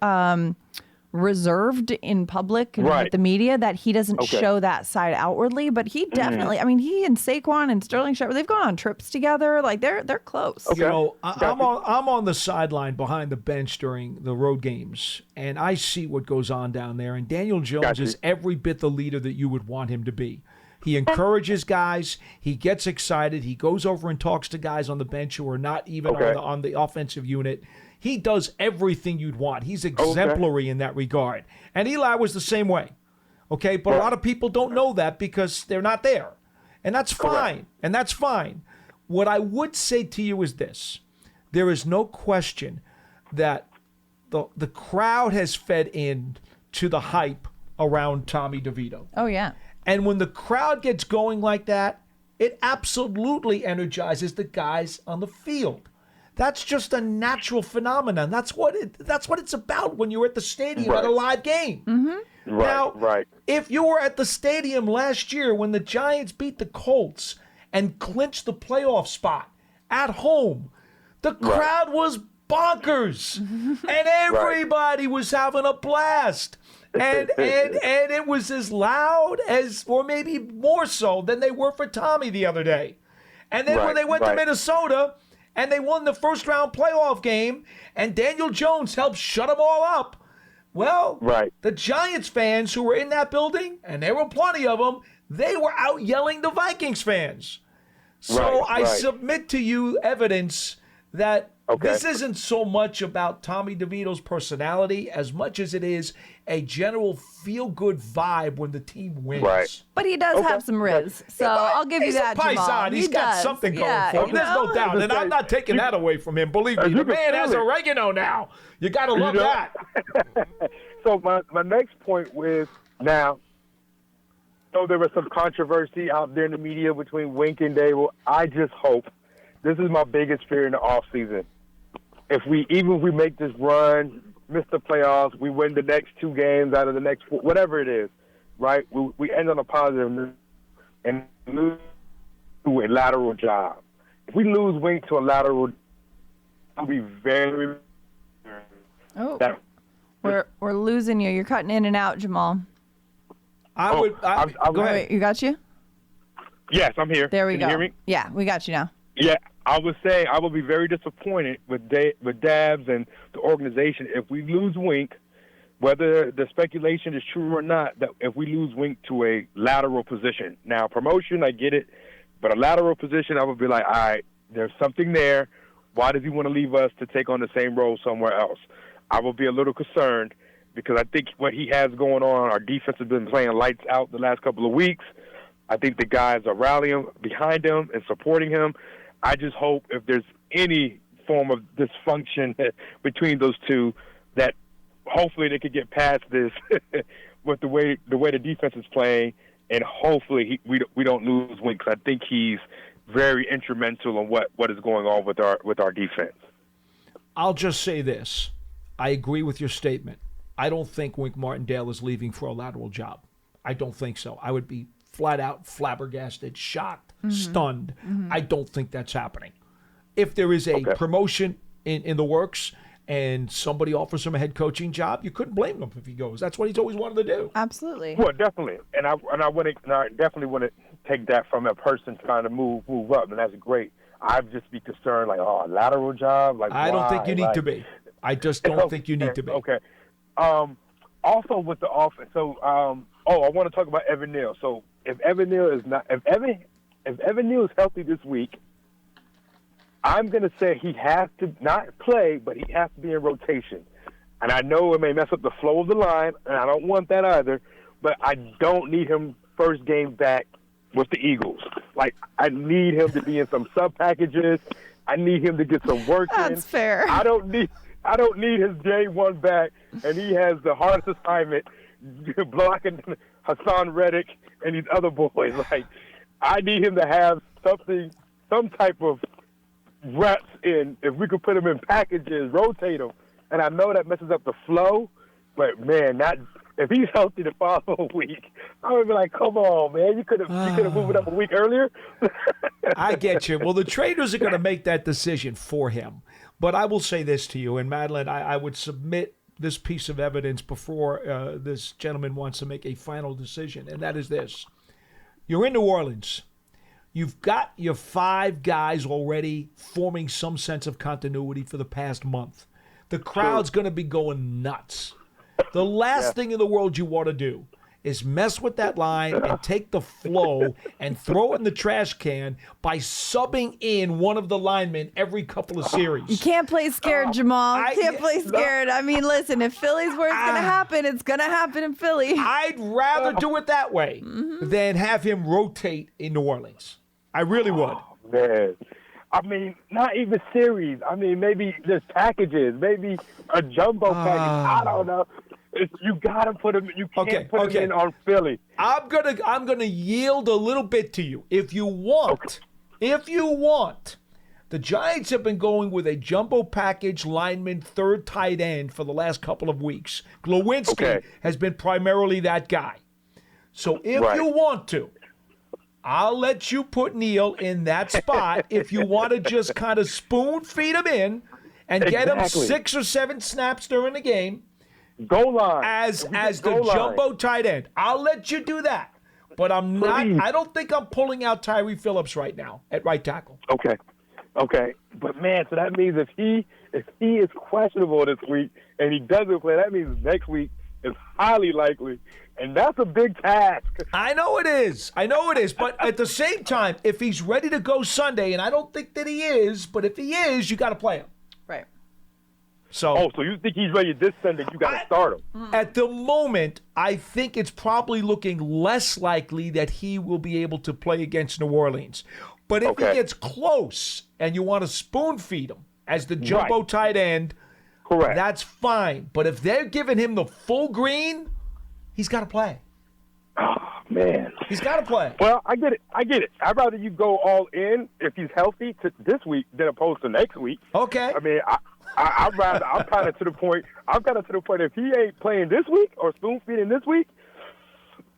reserved in public and with the media that he doesn't show that side outwardly. But he definitely, he and Saquon and Sterling Shepard, they've gone on trips together. Like they're close. Okay. I'm on the sideline behind the bench during the road games, and I see what goes on down there. And Daniel Jones is every bit the leader that you would want him to be. He encourages guys. He gets excited. He goes over and talks to guys on the bench who are not even on the offensive unit. He does everything you'd want. He's exemplary in that regard. And Eli was the same way. Okay, but a lot of people don't know that because they're not there. And that's fine. And that's fine. What I would say to you is this. There is no question that the crowd has fed in to the hype around Tommy DeVito. Oh, yeah. And when the crowd gets going like that, it absolutely energizes the guys on the field. That's just a natural phenomenon. That's what it's about when you're at the stadium at a live game. Mm-hmm. Now, if you were at the stadium last year when the Giants beat the Colts and clinched the playoff spot at home, the crowd was bonkers, and everybody was having a blast. And it was as loud as, or maybe more so than they were for Tommy the other day. And then when they went to Minnesota and they won the first round playoff game and Daniel Jones helped shut them all up, well, the Giants fans who were in that building, and there were plenty of them, they were out yelling the Vikings fans. So I submit to you evidence that this isn't so much about Tommy DeVito's personality as much as it is a general feel-good vibe when the team wins. But he does have some riz, so I'll give you that, Jamal. He's got something going for him. There's no doubt, and I'm not taking that away from him. Believe me, the man has oregano now. You got to love that. So my next point was now, there was some controversy out there in the media between Wink and Dable. I just hope, this is my biggest fear in the offseason, if we make this run, miss the playoffs, we win the next 2 games out of the next 4, whatever it is, right? We end on a positive note and lose to a lateral job. If we lose Wink to a lateral, I'll be very. We're losing you. You're cutting in and out, Jamal. Go ahead. Wait, you got you? Yes, I'm here. There we go. Can you hear me? Yeah, we got you now. Yeah, I would say I would be very disappointed with Dabs and the organization if we lose Wink, whether the speculation is true or not, that if we lose Wink to a lateral position. Now, promotion, I get it, but a lateral position, I would be like, all right, there's something there. Why does he want to leave us to take on the same role somewhere else? I will be a little concerned because I think what he has going on, our defense has been playing lights out the last couple of weeks. I think the guys are rallying behind him and supporting him. I just hope if there's any form of dysfunction between those two, that hopefully they could get past this with the way the defense is playing, and hopefully we don't lose Wink, because I think he's very instrumental in what is going on with our defense. I'll just say this. I agree with your statement. I don't think Wink Martindale is leaving for a lateral job. I don't think so. I would be flat out flabbergasted, shocked, stunned. I don't think that's happening. If there is a promotion in the works and somebody offers him a head coaching job, you couldn't blame him if he goes. That's what he's always wanted to do. Absolutely. Well, definitely. And I definitely want to take that from a person trying to move up, and that's great. I'd just be concerned, like, a lateral job? Like, I don't think you need to be. I just don't think you need to be. Okay. Also with the offense, so I want to talk about Evan Neal. So if Evan Neal is Neal is healthy this week, I'm going to say he has to not play, but he has to be in rotation. And I know it may mess up the flow of the line, and I don't want that either, but I don't need him first game back with the Eagles. Like, I need him to be in some sub packages. I need him to get some work in. That's fair. I don't need his day one back, and he has the hardest assignment blocking Hassan Reddick and these other boys. Like, I need him to have some type of reps in. If we could put him in packages, rotate him. And I know that messes up the flow, but man, if he's healthy the following week, I would be like, come on, man, you could have moved it up a week earlier. I get you. Well, the traders are going to make that decision for him. But I will say this to you, and Madeline, I would submit this piece of evidence before this gentleman wants to make a final decision, and that is this. You're in New Orleans. You've got your 5 guys already forming some sense of continuity for the past month. The crowd's going to be going nuts. The last thing in the world you want to do is mess with that line and take the flow and throw it in the trash can by subbing in one of the linemen every couple of series. You can't play scared, Jamal. You can't play scared. I mean, listen, if Philly's where it's going to happen, it's going to happen in Philly. I'd rather do it that way than have him rotate in New Orleans. I really would. Oh, man. I mean, not even series. I mean, maybe just packages, maybe a jumbo package. I don't know. You gotta put him. You can't put him in on Philly. I'm gonna yield a little bit to you. If you want, the Giants have been going with a jumbo package lineman, third tight end for the last couple of weeks. Glowinski has been primarily that guy. So if you want to, I'll let you put Neal in that spot if you want to just kind of spoon feed him in and get him 6 or 7 snaps during the game. Goal line. As the jumbo tight end. I'll let you do that. But I'm not. I don't think I'm pulling out Tyree Phillips right now at right tackle. Okay. But man, so that means if he is questionable this week and he doesn't play, that means next week is highly likely. And that's a big task. I know it is. But at the same time, if he's ready to go Sunday, and I don't think that he is, but if he is, you got to play him. Right. So you think he's ready this Sunday? You got to start him. At the moment, I think it's probably looking less likely that he will be able to play against New Orleans. But if he gets close and you want to spoon feed him as the jumbo tight end, that's fine. But if they're giving him the full green, he's got to play. Oh, man. He's got to play. Well, I get it. I'd rather you go all in if he's healthy this week than opposed to next week. Okay. I mean, I'm kind of to the point if he ain't playing this week or spoon feeding this week,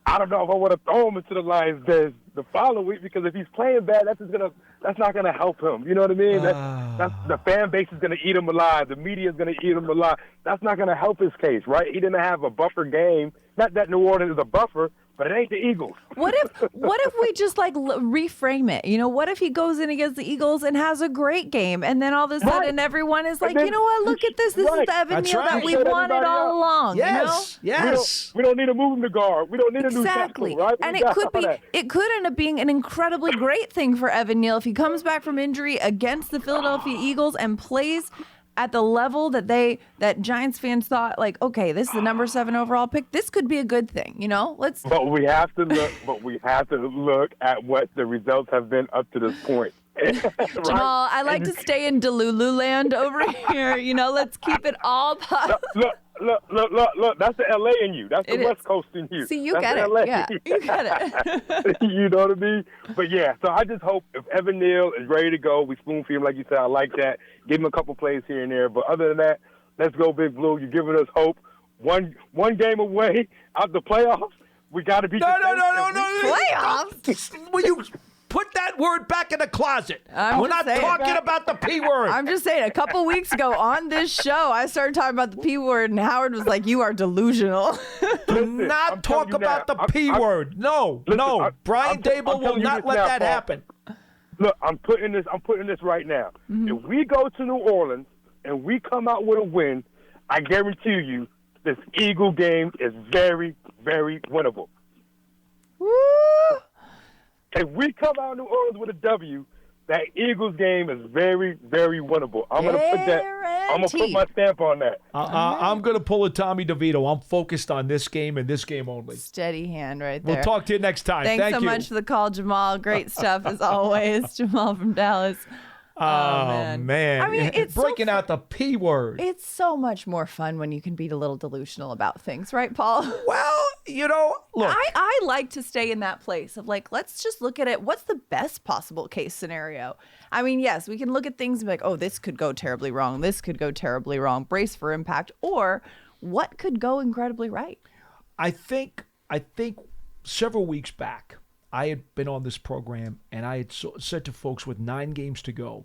I don't know if I want to throw him into the Lions den the following week, because if he's playing bad, that's not gonna help him. You know what I mean? That's the fan base is gonna eat him alive. The media is gonna eat him alive. That's not gonna help his case, right? He didn't have a buffer game. Not that New Orleans is a buffer, but it ain't the Eagles. What if we just reframe it? You know, what if he goes in against the Eagles and has a great game, and then all of a sudden everyone is like, you know what? Look at this. This is the Evan Neal that we wanted all along. Yes, you know? yes. We don't need to move him to guard. We don't need a new tackle, right? And it could end up being an incredibly great thing for Evan Neal if he comes back from injury against the Philadelphia Eagles and plays at the level that Giants fans thought, like, okay, this is the number 7 overall pick. This could be a good thing, you know. But we have to look at what the results have been up to this point. Right? Jamal, I like to stay in Delulu land over here. You know, let's keep it all positive. Look. That's the LA in you. That's the West Coast in you. See, you That's get the it. LA. Yeah, you get it. You know what I mean? But yeah, so I just hope if Evan Neal is ready to go, we spoon feed him like you said. I like that. Give him a couple plays here and there. But other than that, let's go, Big Blue. You're giving us hope. One game away out the playoffs. We got to be. No. Playoffs? Will you put that word back in the closet? We're not talking about the P word. I'm just saying, a couple weeks ago on this show, I started talking about the P word, and Howard was like, "You are delusional." Do not talk about the P word. No. Brian Dable will not let that happen. Look, I'm putting this right now. Mm-hmm. If we go to New Orleans and we come out with a win, I guarantee you this Eagle game is very, very winnable. Woo! If we come out of New Orleans with a W, that Eagles game is very, very winnable. I'm gonna put my stamp on that. I'm gonna pull a Tommy DeVito. I'm focused on this game and this game only. Steady hand right there. We'll talk to you next time. Thanks Thank so you. much for the call, Jamal. Great stuff as always. Jamal from Dallas. Oh, man. I mean, it's breaking out the P word. It's so much more fun when you can be a little delusional about things, right, Paul? Well, look. I like to stay in that place of like, let's just look at it. What's the best possible case scenario? I mean, yes, we can look at things and be like, oh, this could go terribly wrong. This could go terribly wrong. Brace for impact. Or what could go incredibly right? I think several weeks back, I had been on this program and I had said to folks with 9 games to go,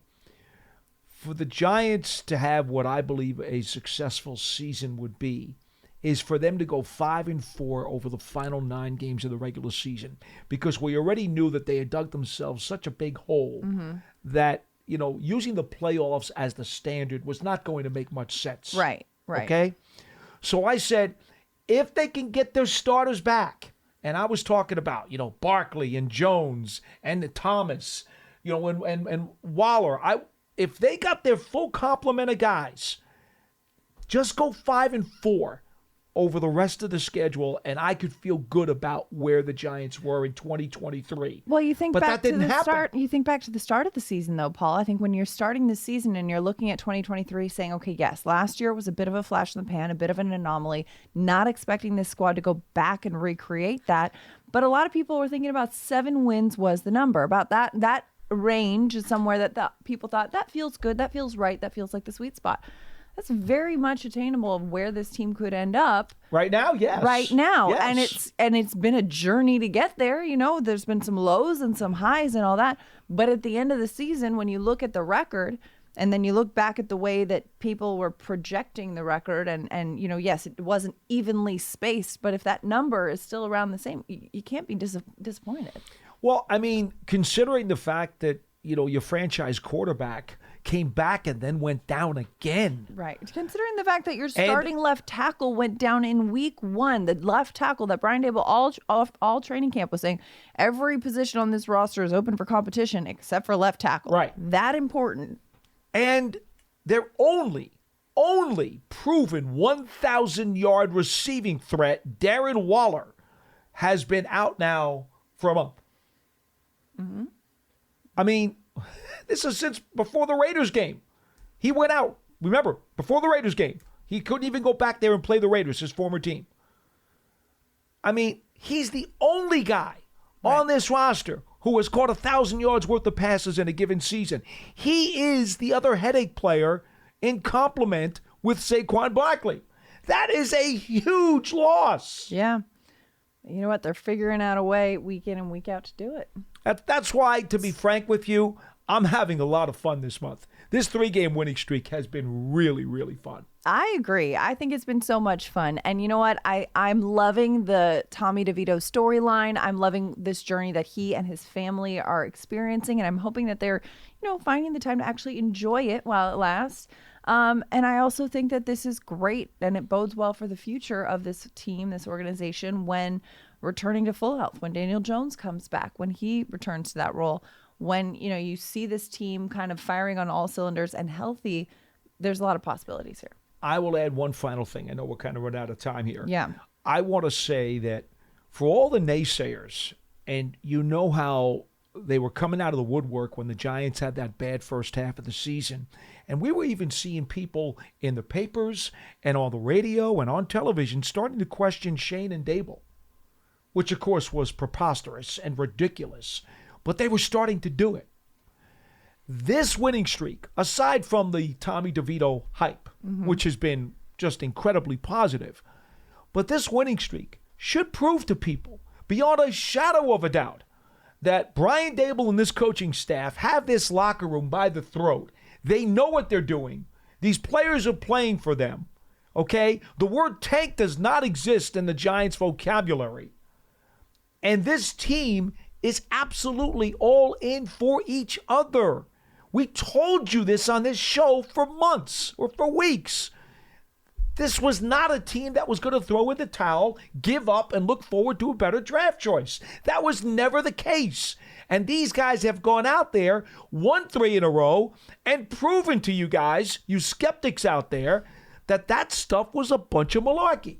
for the Giants to have what I believe a successful season would be, is for them to go 5-4 over the final 9 games of the regular season, because we already knew that they had dug themselves such a big hole that, using the playoffs as the standard was not going to make much sense. Right. Okay? So I said, if they can get their starters back, and I was talking about, Barkley and Jones and Thomas, and Waller. If they got their full complement of guys, just go 5-4 over the rest of the schedule, and I could feel good about where the Giants were in 2023. Well, you think but back that to didn't the happen. start. You think back to the start of the season, though, Paul. I think when you're starting the season and you're looking at 2023, saying, "Okay, yes, last year was a bit of a flash in the pan, a bit of an anomaly. Not expecting this squad to go back and recreate that." But a lot of people were thinking about 7 wins was the number. About that range is somewhere that people thought that feels good, that feels right, that feels like the sweet spot. That's very much attainable of where this team could end up. Right now, yes. Right now. Yes. And it's been a journey to get there. There's been some lows and some highs and all that. But at the end of the season, when you look at the record and then you look back at the way that people were projecting the record and yes, it wasn't evenly spaced, but if that number is still around the same, you can't be disappointed. Well, I mean, considering the fact that, your franchise quarterback came back and then went down again. Right. Considering the fact that your starting left tackle went down in week 1, the left tackle that Brian Dable all training camp was saying, every position on this roster is open for competition except for left tackle. Right. That important. And their only proven 1,000-yard receiving threat, Darren Waller, has been out now for a month. Mm-hmm. I mean, this is since before the Raiders game. He went out. Remember, before the Raiders game, he couldn't even go back there and play the Raiders, his former team. I mean, he's the only guy on this roster who has caught 1,000 yards worth of passes in a given season. He is the other headache player in complement with Saquon Barkley. That is a huge loss. Yeah. You know what? They're figuring out a way week in and week out to do it. That's why, to be frank with you, I'm having a lot of fun this month. This 3-game winning streak has been really, really fun. I agree. I think it's been so much fun. And you know what? I'm loving the Tommy DeVito storyline. I'm loving this journey that he and his family are experiencing. And I'm hoping that they're, finding the time to actually enjoy it while it lasts. And I also think that this is great and it bodes well for the future of this team, this organization, when returning to full health, when Daniel Jones comes back, when he returns to that role, when, you see this team kind of firing on all cylinders and healthy, there's a lot of possibilities here. I will add one final thing. I know we're kind of running out of time here. Yeah. I want to say that for all the naysayers, and how they were coming out of the woodwork when the Giants had that bad first half of the season. And we were even seeing people in the papers and on the radio and on television starting to question Shane and Dable, which of course was preposterous and ridiculous, but they were starting to do it. This winning streak, aside from the Tommy DeVito hype, which has been just incredibly positive, but this winning streak should prove to people, beyond a shadow of a doubt, that Brian Dable and this coaching staff have this locker room by the throat. They know what they're doing. These players are playing for them, okay? The word tank does not exist in the Giants' vocabulary. And this team is absolutely all in for each other. We told you this on this show for months or for weeks. This was not a team that was going to throw in the towel, give up, and look forward to a better draft choice. That was never the case. And these guys have gone out there, won 3 in a row, and proven to you guys, you skeptics out there, that that stuff was a bunch of malarkey.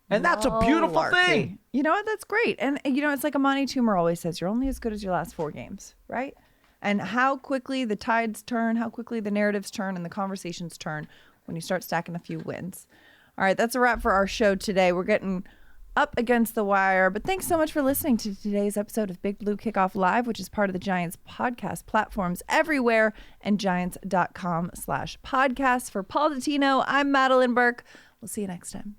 And that's a beautiful thing. You know what? That's great. And, it's like Amani Toomer always says, you're only as good as your last 4 games, right? And how quickly the tides turn, how quickly the narratives turn and the conversations turn when you start stacking a few wins. All right, that's a wrap for our show today. We're getting up against the wire, but thanks so much for listening to today's episode of Big Blue Kickoff Live, which is part of the Giants podcast platforms everywhere and giants.com/podcast. For Paul Dottino, I'm Madeline Burke. We'll see you next time.